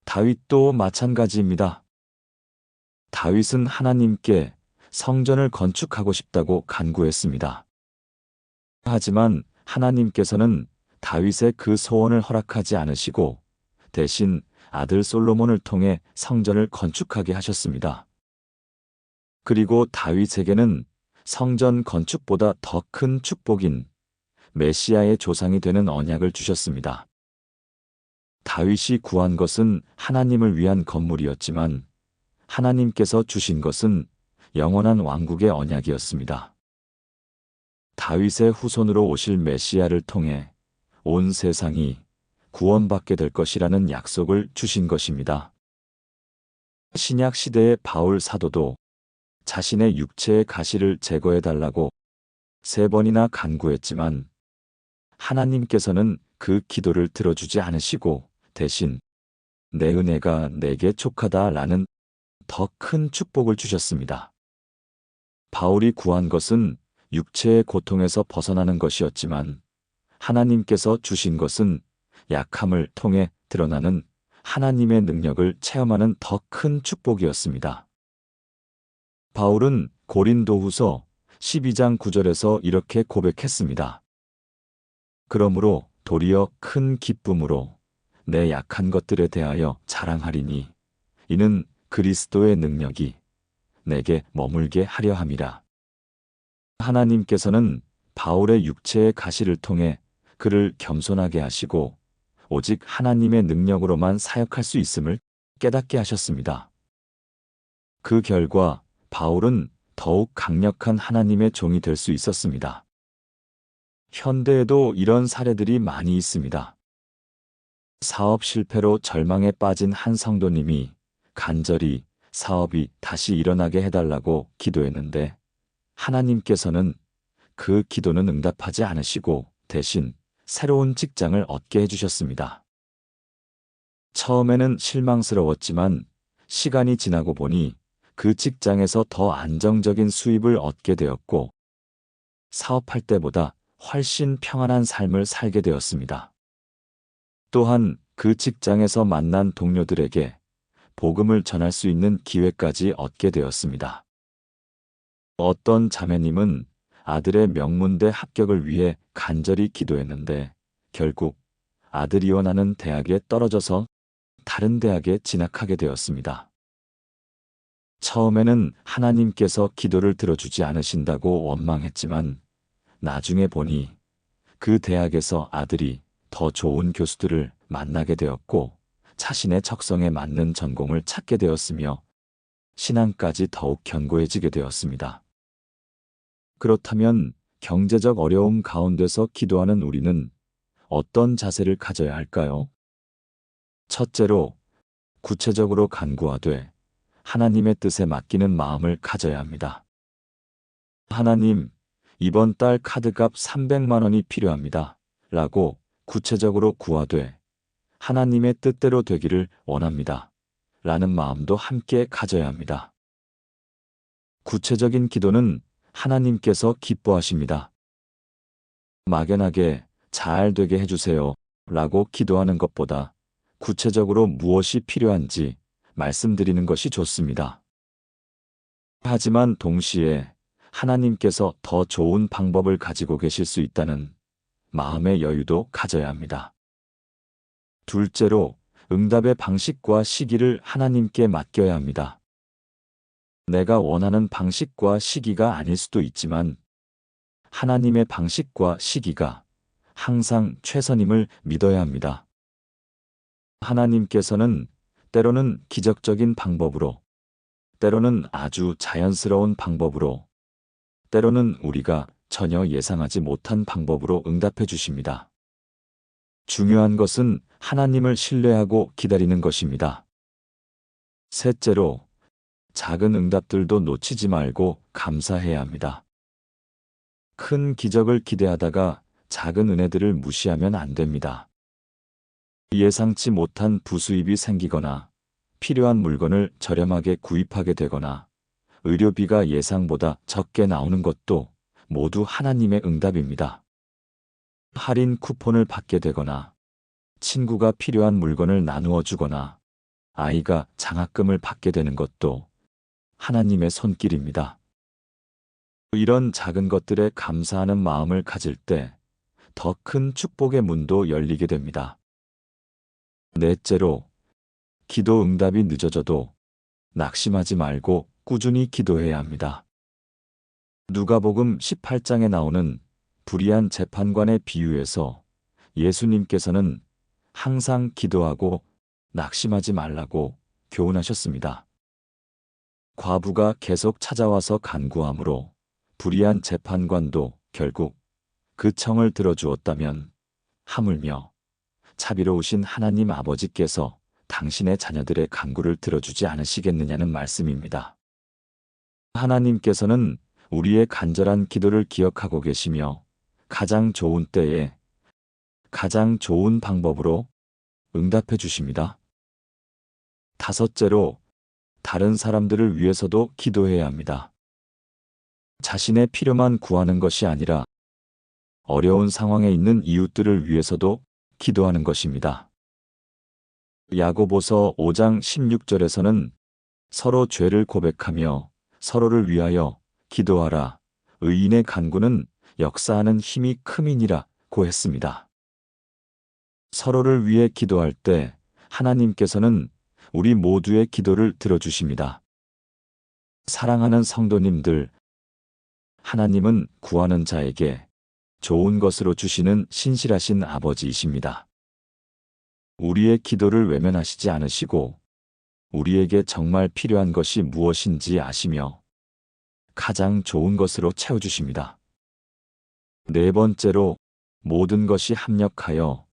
Speaker 1: 다윗도 마찬가지입니다. 다윗은 하나님께 성전을 건축하고 싶다고 간구했습니다. 하지만 하나님께서는 다윗의 그 소원을 허락하지 않으시고 대신 아들 솔로몬을 통해 성전을 건축하게 하셨습니다. 그리고 다윗에게는 성전 건축보다 더 큰 축복인 메시아의 조상이 되는 언약을 주셨습니다. 다윗이 구한 것은 하나님을 위한 건물이었지만 하나님께서 주신 것은 영원한 왕국의 언약이었습니다. 다윗의 후손으로 오실 메시아를 통해 온 세상이 구원받게 될 것이라는 약속을 주신 것입니다. 신약 시대의 바울 사도도 자신의 육체의 가시를 제거해달라고 3번이나 간구했지만 하나님께서는 그 기도를 들어주지 않으시고 대신 내 은혜가 내게 족하다라는 더 큰 축복을 주셨습니다. 바울이 구한 것은 육체의 고통에서 벗어나는 것이었지만 하나님께서 주신 것은 약함을 통해 드러나는 하나님의 능력을 체험하는 더 큰 축복이었습니다. 바울은 고린도후서 12장 9절에서 이렇게 고백했습니다. 그러므로 도리어 큰 기쁨으로 내 약한 것들에 대하여 자랑하리니 이는 그리스도의 능력이 내게 머물게 하려 함이라. 하나님께서는 바울의 육체의 가시를 통해 그를 겸손하게 하시고 오직 하나님의 능력으로만 사역할 수 있음을 깨닫게 하셨습니다. 그 결과 바울은 더욱 강력한 하나님의 종이 될 수 있었습니다. 현대에도 이런 사례들이 많이 있습니다. 사업 실패로 절망에 빠진 한 성도님이 간절히 사업이 다시 일어나게 해달라고 기도했는데 하나님께서는 그 기도는 응답하지 않으시고 대신 새로운 직장을 얻게 해주셨습니다. 처음에는 실망스러웠지만 시간이 지나고 보니 그 직장에서 더 안정적인 수입을 얻게 되었고 사업할 때보다 훨씬 평안한 삶을 살게 되었습니다. 또한 그 직장에서 만난 동료들에게 복음을 전할 수 있는 기회까지 얻게 되었습니다. 어떤 자매님은 아들의 명문대 합격을 위해 간절히 기도했는데 결국 아들이 원하는 대학에 떨어져서 다른 대학에 진학하게 되었습니다. 처음에는 하나님께서 기도를 들어주지 않으신다고 원망했지만 나중에 보니 그 대학에서 아들이 더 좋은 교수들을 만나게 되었고 자신의 적성에 맞는 전공을 찾게 되었으며 신앙까지 더욱 견고해지게 되었습니다. 그렇다면 경제적 어려움 가운데서 기도하는 우리는 어떤 자세를 가져야 할까요? 첫째로, 구체적으로 간구하되 하나님의 뜻에 맡기는 마음을 가져야 합니다. 하나님, 이번 달 카드값 300만 원이 필요합니다. 라고 구체적으로 구하되 하나님의 뜻대로 되기를 원합니다. 라는 마음도 함께 가져야 합니다. 구체적인 기도는 하나님께서 기뻐하십니다. 막연하게 잘 되게 해주세요. 라고 기도하는 것보다 구체적으로 무엇이 필요한지 말씀드리는 것이 좋습니다. 하지만 동시에 하나님께서 더 좋은 방법을 가지고 계실 수 있다는 마음의 여유도 가져야 합니다. 둘째로, 응답의 방식과 시기를 하나님께 맡겨야 합니다. 내가 원하는 방식과 시기가 아닐 수도 있지만 하나님의 방식과 시기가 항상 최선임을 믿어야 합니다. 하나님께서는 때로는 기적적인 방법으로, 때로는 아주 자연스러운 방법으로, 때로는 우리가 전혀 예상하지 못한 방법으로 응답해 주십니다. 중요한 것은 하나님을 신뢰하고 기다리는 것입니다. 셋째로, 작은 응답들도 놓치지 말고 감사해야 합니다. 큰 기적을 기대하다가 작은 은혜들을 무시하면 안 됩니다. 예상치 못한 부수입이 생기거나 필요한 물건을 저렴하게 구입하게 되거나 의료비가 예상보다 적게 나오는 것도 모두 하나님의 응답입니다. 할인 쿠폰을 받게 되거나 친구가 필요한 물건을 나누어 주거나 아이가 장학금을 받게 되는 것도 하나님의 손길입니다. 이런 작은 것들에 감사하는 마음을 가질 때 더 큰 축복의 문도 열리게 됩니다. 넷째로, 기도 응답이 늦어져도 낙심하지 말고 꾸준히 기도해야 합니다. 누가복음 18장에 나오는 불의한 재판관의 비유에서 예수님께서는 항상 기도하고 낙심하지 말라고 교훈하셨습니다. 과부가 계속 찾아와서 간구하므로 불의한 재판관도 결국 그 청을 들어주었다면 하물며 자비로우신 하나님 아버지께서 당신의 자녀들의 간구를 들어주지 않으시겠느냐는 말씀입니다. 하나님께서는 우리의 간절한 기도를 기억하고 계시며 가장 좋은 때에 가장 좋은 방법으로 응답해 주십니다. 다섯째로, 다른 사람들을 위해서도 기도해야 합니다. 자신의 필요만 구하는 것이 아니라 어려운 상황에 있는 이웃들을 위해서도 기도하는 것입니다. 야고보서 5장 16절에서는 서로 죄를 고백하며 서로를 위하여 기도하라. 의인의 간구는 역사하는 힘이 큼이니라고 했습니다. 서로를 위해 기도할 때 하나님께서는 우리 모두의 기도를 들어주십니다. 사랑하는 성도님들, 하나님은 구하는 자에게 좋은 것으로 주시는 신실하신 아버지이십니다. 우리의 기도를 외면하시지 않으시고 우리에게 정말 필요한 것이 무엇인지 아시며 가장 좋은 것으로 채워주십니다. 네 번째로, 모든 것이 합력하여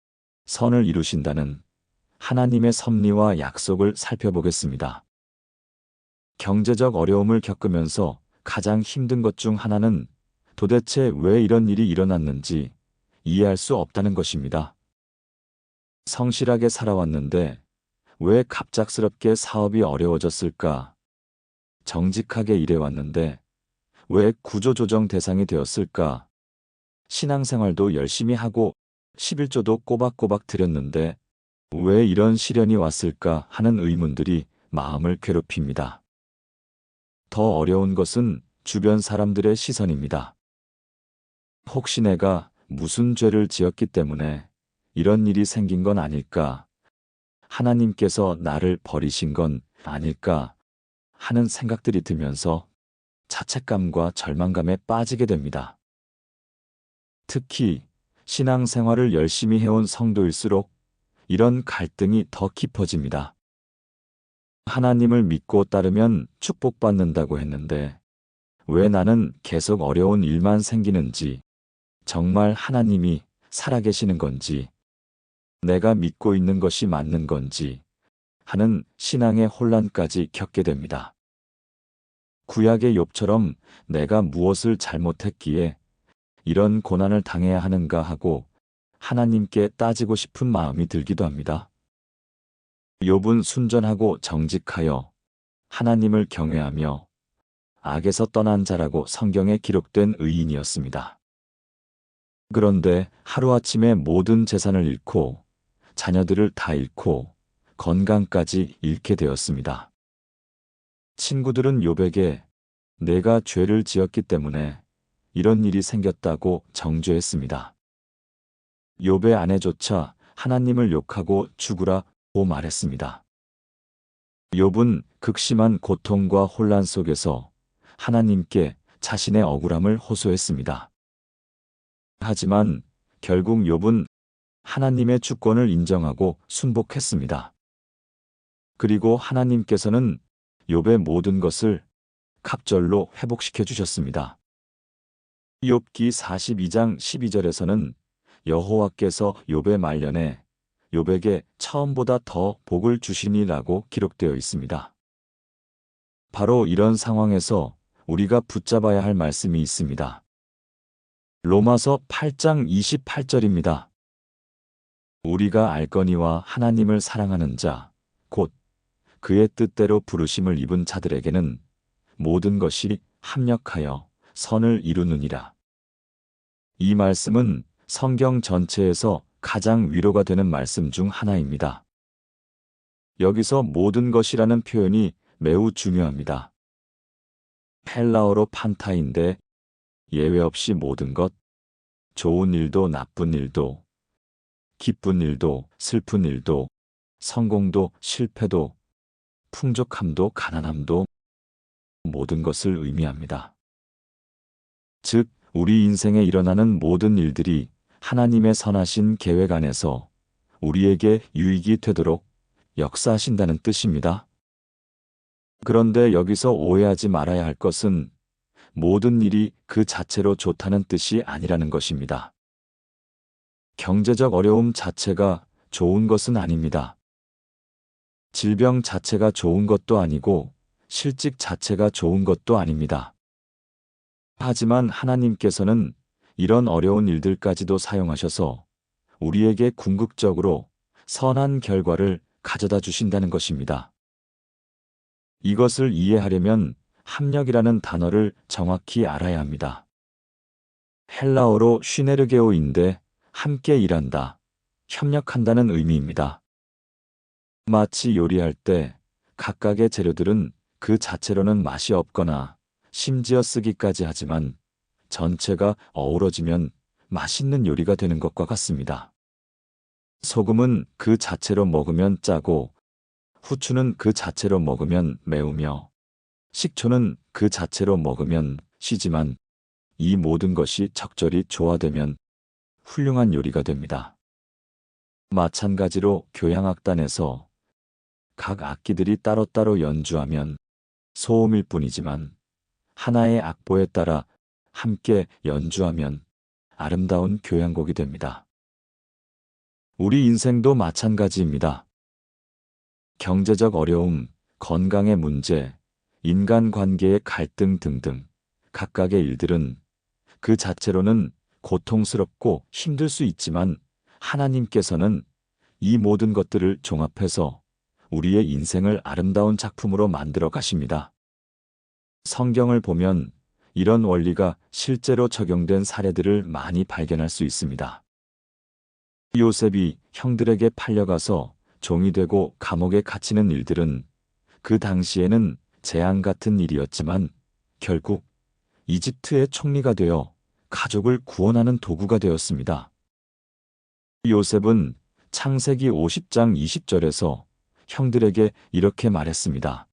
Speaker 1: 선을 이루신다는 하나님의 섭리와 약속을 살펴보겠습니다. 경제적 어려움을 겪으면서 가장 힘든 것 중 하나는 도대체 왜 이런 일이 일어났는지 이해할 수 없다는 것입니다. 성실하게 살아왔는데 왜 갑작스럽게 사업이 어려워졌을까? 정직하게 일해왔는데 왜 구조조정 대상이 되었을까? 신앙생활도 열심히 하고 11조도 꼬박꼬박 드렸는데 왜 이런 시련이 왔을까 하는 의문들이 마음을 괴롭힙니다. 더 어려운 것은 주변 사람들의 시선입니다. 혹시 내가 무슨 죄를 지었기 때문에 이런 일이 생긴 건 아닐까? 하나님께서 나를 버리신 건 아닐까? 하는 생각들이 들면서 자책감과 절망감에 빠지게 됩니다. 특히 신앙생활을 열심히 해온 성도일수록 이런 갈등이 더 깊어집니다. 하나님을 믿고 따르면 축복받는다고 했는데 왜 나는 계속 어려운 일만 생기는지, 정말 하나님이 살아계시는 건지, 내가 믿고 있는 것이 맞는 건지 하는 신앙의 혼란까지 겪게 됩니다. 구약의 욥처럼 내가 무엇을 잘못했기에 이런 고난을 당해야 하는가 하고 하나님께 따지고 싶은 마음이 들기도 합니다. 욥은 순전하고 정직하여 하나님을 경외하며 악에서 떠난 자라고 성경에 기록된 의인이었습니다. 그런데 하루아침에 모든 재산을 잃고 자녀들을 다 잃고 건강까지 잃게 되었습니다. 친구들은 욥에게 내가 죄를 지었기 때문에 이런 일이 생겼다고 정죄했습니다. 욥의 아내조차 하나님을 욕하고 죽으라고 말했습니다. 욥은 극심한 고통과 혼란 속에서 하나님께 자신의 억울함을 호소했습니다. 하지만 결국 욥은 하나님의 주권을 인정하고 순복했습니다. 그리고 하나님께서는 욥의 모든 것을 갑절로 회복시켜 주셨습니다. 욥기 42장 12절에서는 여호와께서 욥의 말년에 욥에게 처음보다 더 복을 주시니라고 기록되어 있습니다. 바로 이런 상황에서 우리가 붙잡아야 할 말씀이 있습니다. 로마서 8장 28절입니다. 우리가 알거니와 하나님을 사랑하는 자, 곧 그의 뜻대로 부르심을 입은 자들에게는 모든 것이 합력하여 선을 이루느니라. 이 말씀은 성경 전체에서 가장 위로가 되는 말씀 중 하나입니다. 여기서 모든 것이라는 표현이 매우 중요합니다. 헬라어로 판타인데 예외 없이 모든 것, 좋은 일도 나쁜 일도, 기쁜 일도 슬픈 일도, 성공도 실패도, 풍족함도 가난함도 모든 것을 의미합니다. 즉, 우리 인생에 일어나는 모든 일들이 하나님의 선하신 계획 안에서 우리에게 유익이 되도록 역사하신다는 뜻입니다. 그런데 여기서 오해하지 말아야 할 것은 모든 일이 그 자체로 좋다는 뜻이 아니라는 것입니다. 경제적 어려움 자체가 좋은 것은 아닙니다. 질병 자체가 좋은 것도 아니고 실직 자체가 좋은 것도 아닙니다. 하지만 하나님께서는 이런 어려운 일들까지도 사용하셔서 우리에게 궁극적으로 선한 결과를 가져다 주신다는 것입니다. 이것을 이해하려면 합력이라는 단어를 정확히 알아야 합니다. 헬라어로 쉬네르게오인데 함께 일한다, 협력한다는 의미입니다. 마치 요리할 때 각각의 재료들은 그 자체로는 맛이 없거나 심지어 쓰기까지 하지만 전체가 어우러지면 맛있는 요리가 되는 것과 같습니다. 소금은 그 자체로 먹으면 짜고 후추는 그 자체로 먹으면 매우며 식초는 그 자체로 먹으면 시지만 이 모든 것이 적절히 조화되면 훌륭한 요리가 됩니다. 마찬가지로 교향악단에서 각 악기들이 따로따로 연주하면 소음일 뿐이지만 하나의 악보에 따라 함께 연주하면 아름다운 교향곡이 됩니다. 우리 인생도 마찬가지입니다. 경제적 어려움, 건강의 문제, 인간관계의 갈등 등등 각각의 일들은 그 자체로는 고통스럽고 힘들 수 있지만 하나님께서는 이 모든 것들을 종합해서 우리의 인생을 아름다운 작품으로 만들어 가십니다. 성경을 보면 이런 원리가 실제로 적용된 사례들을 많이 발견할 수 있습니다. 요셉이 형들에게 팔려가서 종이 되고 감옥에 갇히는 일들은 그 당시에는 재앙 같은 일이었지만 결국 이집트의 총리가 되어 가족을 구원하는 도구가 되었습니다. 요셉은 창세기 50장 20절에서 형들에게 이렇게 말했습니다.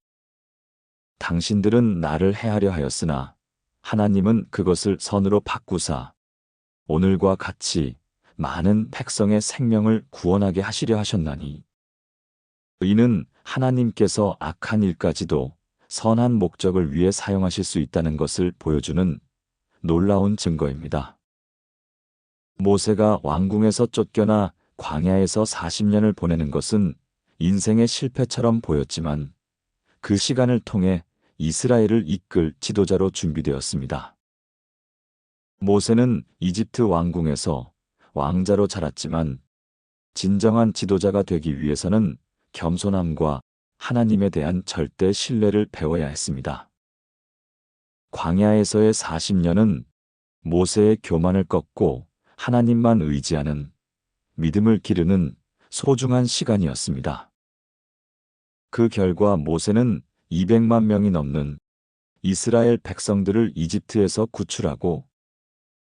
Speaker 1: 당신들은 나를 해하려 하였으나 하나님은 그것을 선으로 바꾸사 오늘과 같이 많은 백성의 생명을 구원하게 하시려 하셨나니 이는 하나님께서 악한 일까지도 선한 목적을 위해 사용하실 수 있다는 것을 보여주는 놀라운 증거입니다. 모세가 왕궁에서 쫓겨나 광야에서 40년을 보내는 것은 인생의 실패처럼 보였지만 그 시간을 통해 이스라엘을 이끌 지도자로 준비되었습니다. 모세는 이집트 왕궁에서 왕자로 자랐지만 진정한 지도자가 되기 위해서는 겸손함과 하나님에 대한 절대 신뢰를 배워야 했습니다. 광야에서의 40년은 모세의 교만을 꺾고 하나님만 의지하는 믿음을 기르는 소중한 시간이었습니다. 그 결과 모세는 200만 명이 넘는 이스라엘 백성들을 이집트에서 구출하고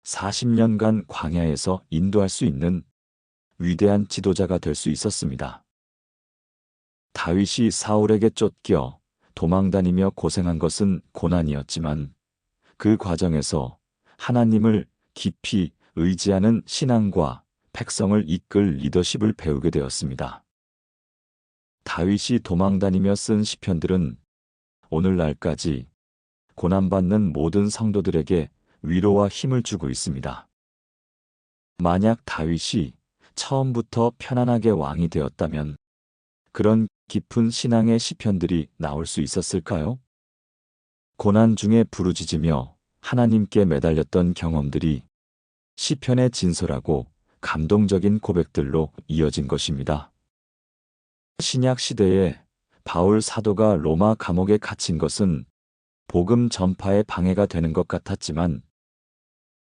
Speaker 1: 40년간 광야에서 인도할 수 있는 위대한 지도자가 될 수 있었습니다. 다윗이 사울에게 쫓겨 도망다니며 고생한 것은 고난이었지만 그 과정에서 하나님을 깊이 의지하는 신앙과 백성을 이끌 리더십을 배우게 되었습니다. 다윗이 도망다니며 쓴 시편들은 오늘날까지 고난받는 모든 성도들에게 위로와 힘을 주고 있습니다. 만약 다윗이 처음부터 편안하게 왕이 되었다면 그런 깊은 신앙의 시편들이 나올 수 있었을까요? 고난 중에 부르짖으며 하나님께 매달렸던 경험들이 시편의 진솔하고 감동적인 고백들로 이어진 것입니다. 신약 시대에 바울 사도가 로마 감옥에 갇힌 것은 복음 전파에 방해가 되는 것 같았지만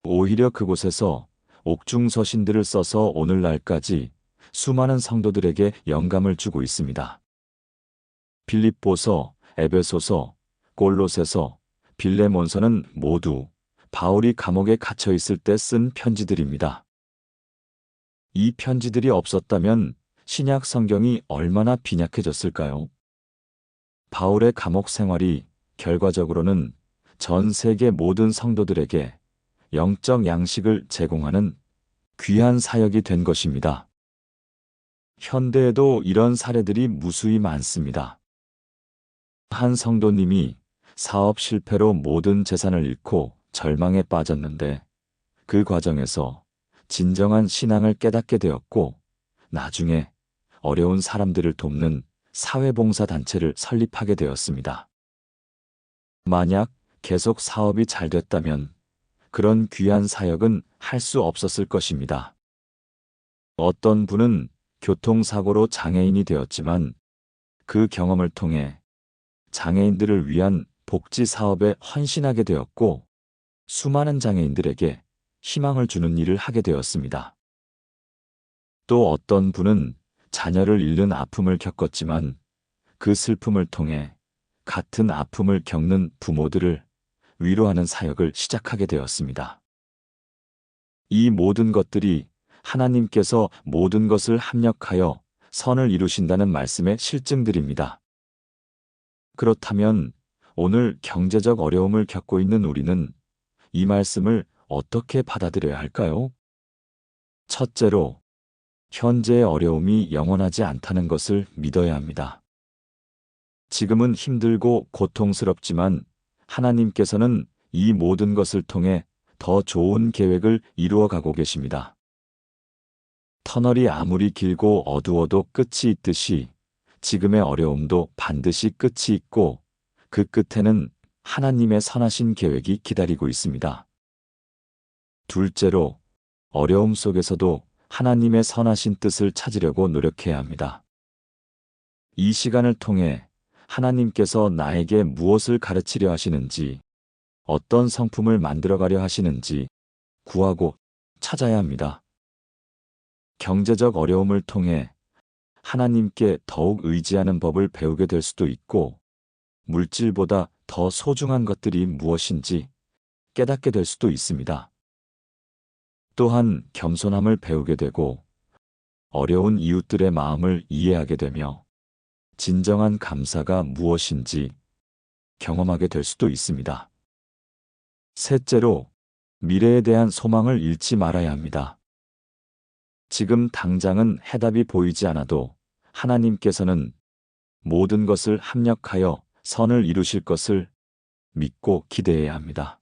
Speaker 1: 오히려 그곳에서 옥중서신들을 써서 오늘날까지 수많은 성도들에게 영감을 주고 있습니다. 빌립보서, 에베소서, 골로새서, 빌레몬서는 모두 바울이 감옥에 갇혀 있을 때 쓴 편지들입니다. 이 편지들이 없었다면 신약 성경이 얼마나 빈약해졌을까요? 바울의 감옥 생활이 결과적으로는 전 세계 모든 성도들에게 영적 양식을 제공하는 귀한 사역이 된 것입니다. 현대에도 이런 사례들이 무수히 많습니다. 한 성도님이 사업 실패로 모든 재산을 잃고 절망에 빠졌는데 그 과정에서 진정한 신앙을 깨닫게 되었고 나중에 어려운 사람들을 돕는 사회봉사단체를 설립하게 되었습니다. 만약 계속 사업이 잘 됐다면 그런 귀한 사역은 할 수 없었을 것입니다. 어떤 분은 교통사고로 장애인이 되었지만 그 경험을 통해 장애인들을 위한 복지 사업에 헌신하게 되었고 수많은 장애인들에게 희망을 주는 일을 하게 되었습니다. 또 어떤 분은 자녀를 잃는 아픔을 겪었지만 그 슬픔을 통해 같은 아픔을 겪는 부모들을 위로하는 사역을 시작하게 되었습니다. 이 모든 것들이 하나님께서 모든 것을 합력하여 선을 이루신다는 말씀의 실증들입니다. 그렇다면 오늘 경제적 어려움을 겪고 있는 우리는 이 말씀을 어떻게 받아들여야 할까요? 첫째로, 현재의 어려움이 영원하지 않다는 것을 믿어야 합니다. 지금은 힘들고 고통스럽지만 하나님께서는 이 모든 것을 통해 더 좋은 계획을 이루어가고 계십니다. 터널이 아무리 길고 어두워도 끝이 있듯이 지금의 어려움도 반드시 끝이 있고 그 끝에는 하나님의 선하신 계획이 기다리고 있습니다. 둘째로, 어려움 속에서도 하나님의 선하신 뜻을 찾으려고 노력해야 합니다. 이 시간을 통해 하나님께서 나에게 무엇을 가르치려 하시는지, 어떤 성품을 만들어가려 하시는지 구하고 찾아야 합니다. 경제적 어려움을 통해 하나님께 더욱 의지하는 법을 배우게 될 수도 있고, 물질보다 더 소중한 것들이 무엇인지 깨닫게 될 수도 있습니다. 또한 겸손함을 배우게 되고 어려운 이웃들의 마음을 이해하게 되며 진정한 감사가 무엇인지 경험하게 될 수도 있습니다. 셋째로, 미래에 대한 소망을 잃지 말아야 합니다. 지금 당장은 해답이 보이지 않아도 하나님께서는 모든 것을 합력하여 선을 이루실 것을 믿고 기대해야 합니다.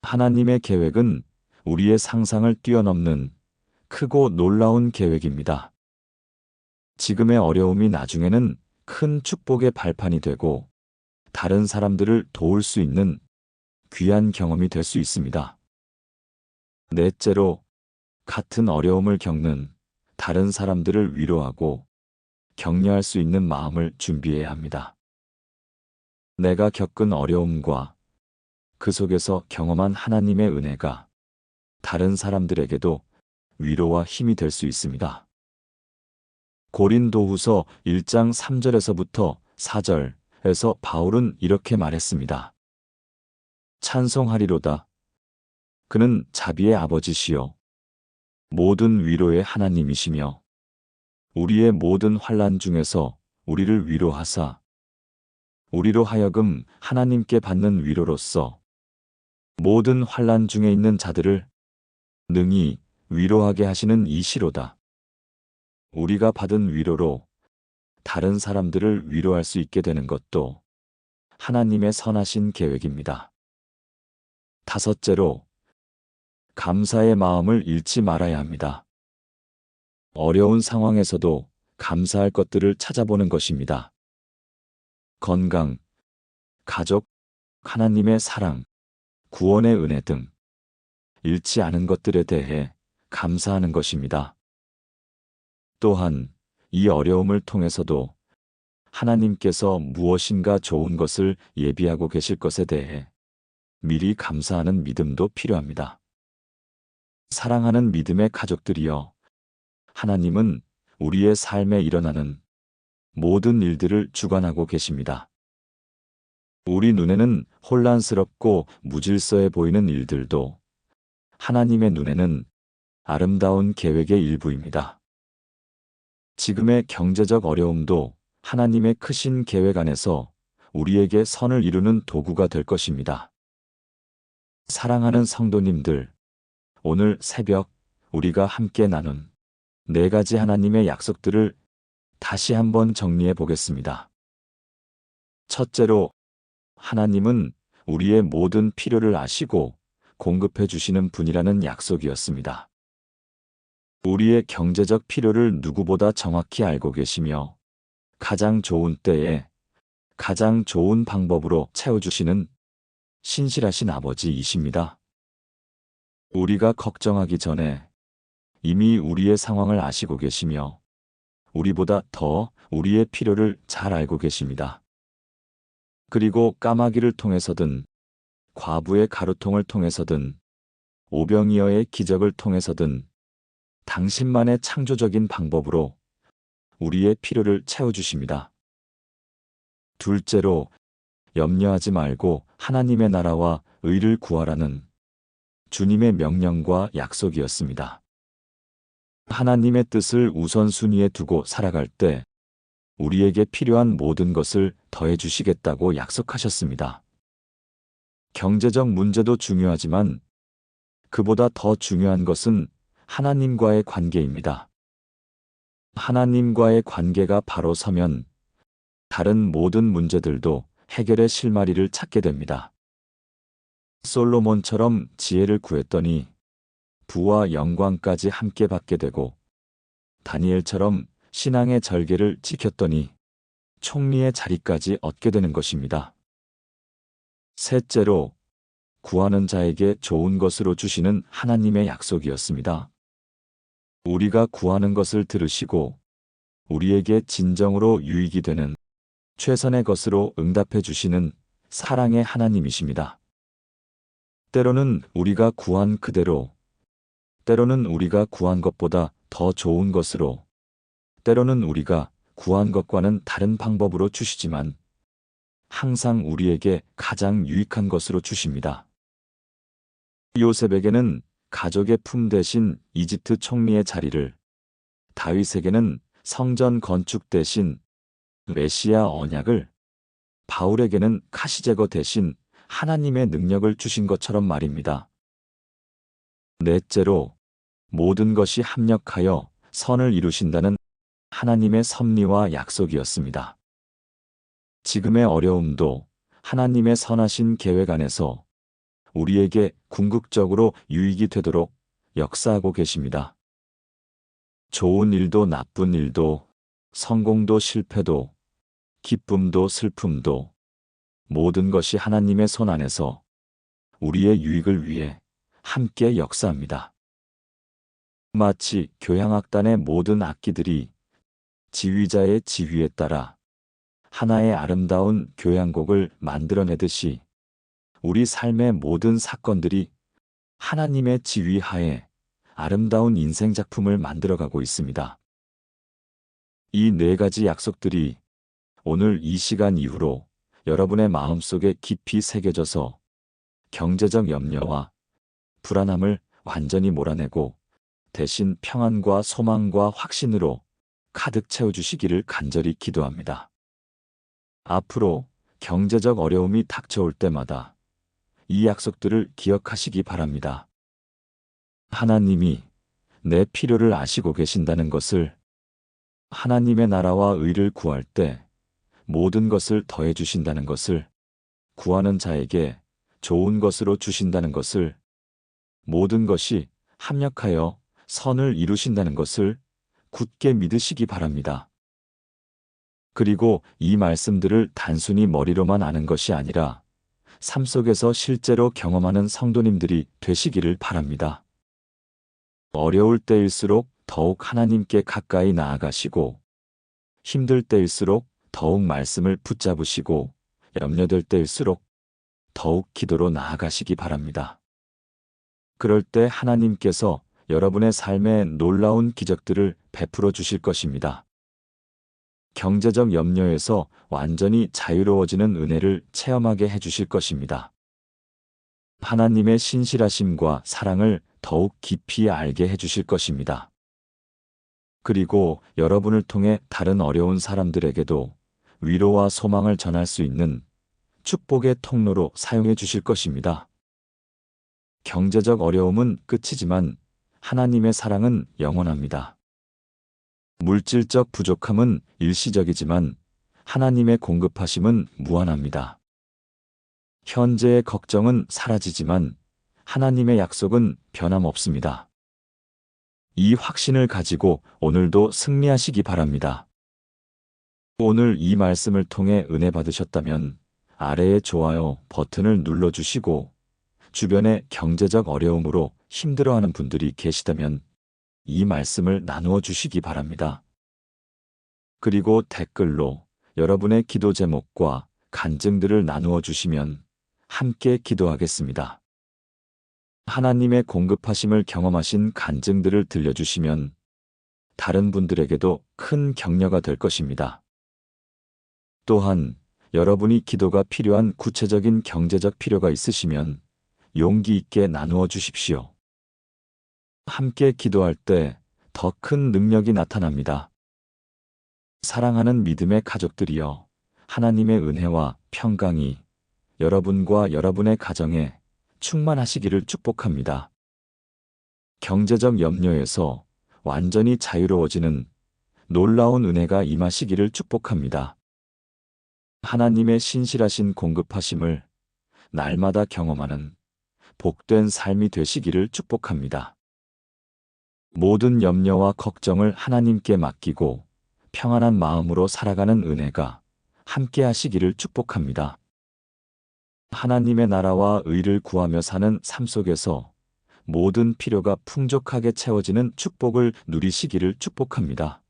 Speaker 1: 하나님의 계획은 우리의 상상을 뛰어넘는 크고 놀라운 계획입니다. 지금의 어려움이 나중에는 큰 축복의 발판이 되고 다른 사람들을 도울 수 있는 귀한 경험이 될 수 있습니다. 넷째로, 같은 어려움을 겪는 다른 사람들을 위로하고 격려할 수 있는 마음을 준비해야 합니다. 내가 겪은 어려움과 그 속에서 경험한 하나님의 은혜가 다른 사람들에게도 위로와 힘이 될 수 있습니다. 고린도후서 1장 3절에서부터 4절에서 바울은 이렇게 말했습니다. 찬송하리로다. 그는 자비의 아버지시요 모든 위로의 하나님이시며 우리의 모든 환난 중에서 우리를 위로하사 우리로 하여금 하나님께 받는 위로로서 모든 환난 중에 있는 자들을 능히 위로하게 하시는 이시로다. 우리가 받은 위로로 다른 사람들을 위로할 수 있게 되는 것도 하나님의 선하신 계획입니다. 다섯째로, 감사의 마음을 잃지 말아야 합니다. 어려운 상황에서도 감사할 것들을 찾아보는 것입니다. 건강, 가족, 하나님의 사랑, 구원의 은혜 등 잃지 않은 것들에 대해 감사하는 것입니다. 또한 이 어려움을 통해서도 하나님께서 무엇인가 좋은 것을 예비하고 계실 것에 대해 미리 감사하는 믿음도 필요합니다. 사랑하는 믿음의 가족들이여, 하나님은 우리의 삶에 일어나는 모든 일들을 주관하고 계십니다. 우리 눈에는 혼란스럽고 무질서해 보이는 일들도 하나님의 눈에는 아름다운 계획의 일부입니다. 지금의 경제적 어려움도 하나님의 크신 계획 안에서 우리에게 선을 이루는 도구가 될 것입니다. 사랑하는 성도님들, 오늘 새벽 우리가 함께 나눈 4가지 하나님의 약속들을 다시 한번 정리해 보겠습니다. 첫째로, 하나님은 우리의 모든 필요를 아시고 공급해 주시는 분이라는 약속이었습니다. 우리의 경제적 필요를 누구보다 정확히 알고 계시며 가장 좋은 때에 가장 좋은 방법으로 채워주시는 신실하신 아버지이십니다. 우리가 걱정하기 전에 이미 우리의 상황을 아시고 계시며 우리보다 더 우리의 필요를 잘 알고 계십니다. 그리고 까마귀를 통해서든 과부의 가루통을 통해서든 오병이어의 기적을 통해서든 당신만의 창조적인 방법으로 우리의 필요를 채워주십니다. 둘째로, 염려하지 말고 하나님의 나라와 의를 구하라는 주님의 명령과 약속이었습니다. 하나님의 뜻을 우선순위에 두고 살아갈 때 우리에게 필요한 모든 것을 더해 주시겠다고 약속하셨습니다. 경제적 문제도 중요하지만 그보다 더 중요한 것은 하나님과의 관계입니다. 하나님과의 관계가 바로 서면 다른 모든 문제들도 해결의 실마리를 찾게 됩니다. 솔로몬처럼 지혜를 구했더니 부와 영광까지 함께 받게 되고 다니엘처럼 신앙의 절개를 지켰더니 총리의 자리까지 얻게 되는 것입니다. 셋째로, 구하는 자에게 좋은 것으로 주시는 하나님의 약속이었습니다. 우리가 구하는 것을 들으시고 우리에게 진정으로 유익이 되는 최선의 것으로 응답해 주시는 사랑의 하나님이십니다. 때로는 우리가 구한 그대로, 때로는 우리가 구한 것보다 더 좋은 것으로, 때로는 우리가 구한 것과는 다른 방법으로 주시지만 항상 우리에게 가장 유익한 것으로 주십니다. 요셉에게는 가족의 품 대신 이집트 총리의 자리를, 다윗에게는 성전 건축 대신 메시아 언약을, 바울에게는 가시제거 대신 하나님의 능력을 주신 것처럼 말입니다. 넷째로, 모든 것이 합력하여 선을 이루신다는 하나님의 섭리와 약속이었습니다. 지금의 어려움도 하나님의 선하신 계획 안에서 우리에게 궁극적으로 유익이 되도록 역사하고 계십니다. 좋은 일도 나쁜 일도, 성공도 실패도, 기쁨도 슬픔도, 모든 것이 하나님의 손 안에서 우리의 유익을 위해 함께 역사합니다. 마치 교향악단의 모든 악기들이 지휘자의 지휘에 따라 하나의 아름다운 교향곡을 만들어내듯이 우리 삶의 모든 사건들이 하나님의 지휘하에 아름다운 인생 작품을 만들어가고 있습니다. 이 네 가지 약속들이 오늘 이 시간 이후로 여러분의 마음속에 깊이 새겨져서 경제적 염려와 불안함을 완전히 몰아내고 대신 평안과 소망과 확신으로 가득 채워주시기를 간절히 기도합니다. 앞으로 경제적 어려움이 닥쳐올 때마다 이 약속들을 기억하시기 바랍니다. 하나님이 내 필요를 아시고 계신다는 것을, 하나님의 나라와 의를 구할 때 모든 것을 더해 주신다는 것을, 구하는 자에게 좋은 것으로 주신다는 것을, 모든 것이 합력하여 선을 이루신다는 것을 굳게 믿으시기 바랍니다. 그리고 이 말씀들을 단순히 머리로만 아는 것이 아니라 삶 속에서 실제로 경험하는 성도님들이 되시기를 바랍니다. 어려울 때일수록 더욱 하나님께 가까이 나아가시고, 힘들 때일수록 더욱 말씀을 붙잡으시고, 염려될 때일수록 더욱 기도로 나아가시기 바랍니다. 그럴 때 하나님께서 여러분의 삶에 놀라운 기적들을 베풀어 주실 것입니다. 경제적 염려에서 완전히 자유로워지는 은혜를 체험하게 해주실 것입니다. 하나님의 신실하심과 사랑을 더욱 깊이 알게 해주실 것입니다. 그리고 여러분을 통해 다른 어려운 사람들에게도 위로와 소망을 전할 수 있는 축복의 통로로 사용해 주실 것입니다. 경제적 어려움은 끝이지만 하나님의 사랑은 영원합니다. 물질적 부족함은 일시적이지만 하나님의 공급하심은 무한합니다. 현재의 걱정은 사라지지만 하나님의 약속은 변함없습니다. 이 확신을 가지고 오늘도 승리하시기 바랍니다. 오늘 이 말씀을 통해 은혜 받으셨다면 아래의 좋아요 버튼을 눌러주시고, 주변에 경제적 어려움으로 힘들어하는 분들이 계시다면 이 말씀을 나누어 주시기 바랍니다. 그리고 댓글로 여러분의 기도 제목과 간증들을 나누어 주시면 함께 기도하겠습니다. 하나님의 공급하심을 경험하신 간증들을 들려주시면 다른 분들에게도 큰 격려가 될 것입니다. 또한 여러분이 기도가 필요한 구체적인 경제적 필요가 있으시면 용기 있게 나누어 주십시오. 함께 기도할 때 더 큰 능력이 나타납니다. 사랑하는 믿음의 가족들이여, 하나님의 은혜와 평강이 여러분과 여러분의 가정에 충만하시기를 축복합니다. 경제적 염려에서 완전히 자유로워지는 놀라운 은혜가 임하시기를 축복합니다. 하나님의 신실하신 공급하심을 날마다 경험하는 복된 삶이 되시기를 축복합니다. 모든 염려와 걱정을 하나님께 맡기고 평안한 마음으로 살아가는 은혜가 함께 하시기를 축복합니다. 하나님의 나라와 의를 구하며 사는 삶 속에서 모든 필요가 풍족하게 채워지는 축복을 누리시기를 축복합니다.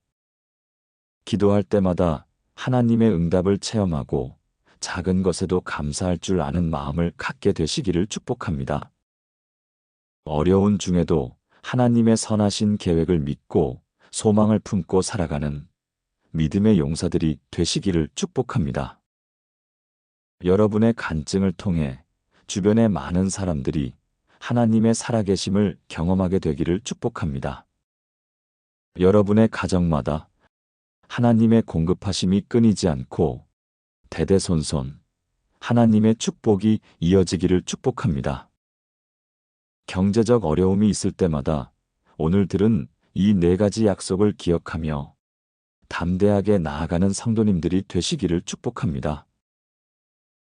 Speaker 1: 기도할 때마다 하나님의 응답을 체험하고 작은 것에도 감사할 줄 아는 마음을 갖게 되시기를 축복합니다. 어려운 중에도 하나님의 선하신 계획을 믿고 소망을 품고 살아가는 믿음의 용사들이 되시기를 축복합니다. 여러분의 간증을 통해 주변의 많은 사람들이 하나님의 살아계심을 경험하게 되기를 축복합니다. 여러분의 가정마다 하나님의 공급하심이 끊이지 않고 대대손손 하나님의 축복이 이어지기를 축복합니다. 경제적 어려움이 있을 때마다 오늘 들은 이 4가지 약속을 기억하며 담대하게 나아가는 성도님들이 되시기를 축복합니다.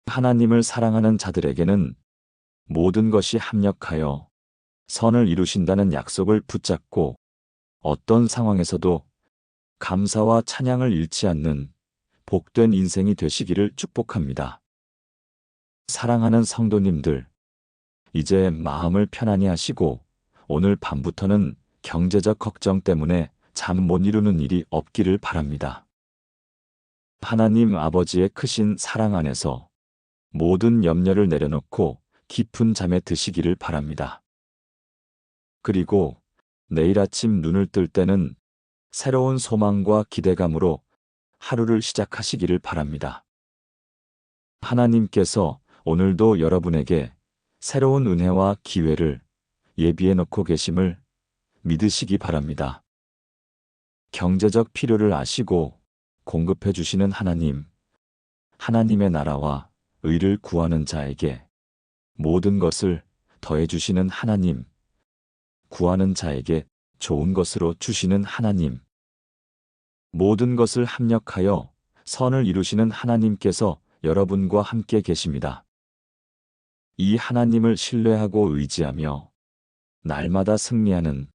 Speaker 1: 하나님을 사랑하는 자들에게는 모든 것이 합력하여 선을 이루신다는 약속을 붙잡고 어떤 상황에서도 감사와 찬양을 잃지 않는 복된 인생이 되시기를 축복합니다. 사랑하는 성도님들, 이제 마음을 편안히 하시고 오늘 밤부터는 경제적 걱정 때문에 잠 못 이루는 일이 없기를 바랍니다. 하나님 아버지의 크신 사랑 안에서 모든 염려를 내려놓고 깊은 잠에 드시기를 바랍니다. 그리고 내일 아침 눈을 뜰 때는 새로운 소망과 기대감으로 하루를 시작하시기를 바랍니다. 하나님께서 오늘도 여러분에게 새로운 은혜와 기회를 예비해 놓고 계심을 믿으시기 바랍니다. 경제적 필요를 아시고 공급해 주시는 하나님, 하나님의 나라와 의를 구하는 자에게 모든 것을 더해 주시는 하나님, 구하는 자에게 좋은 것으로 주시는 하나님, 모든 것을 합력하여 선을 이루시는 하나님께서 여러분과 함께 계십니다. 이 하나님을 신뢰하고 의지하며 날마다 승리하는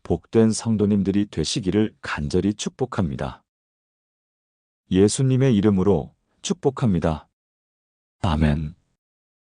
Speaker 1: 복된 성도님들이 되시기를 간절히 축복합니다. 예수님의 이름으로 축복합니다. 아멘.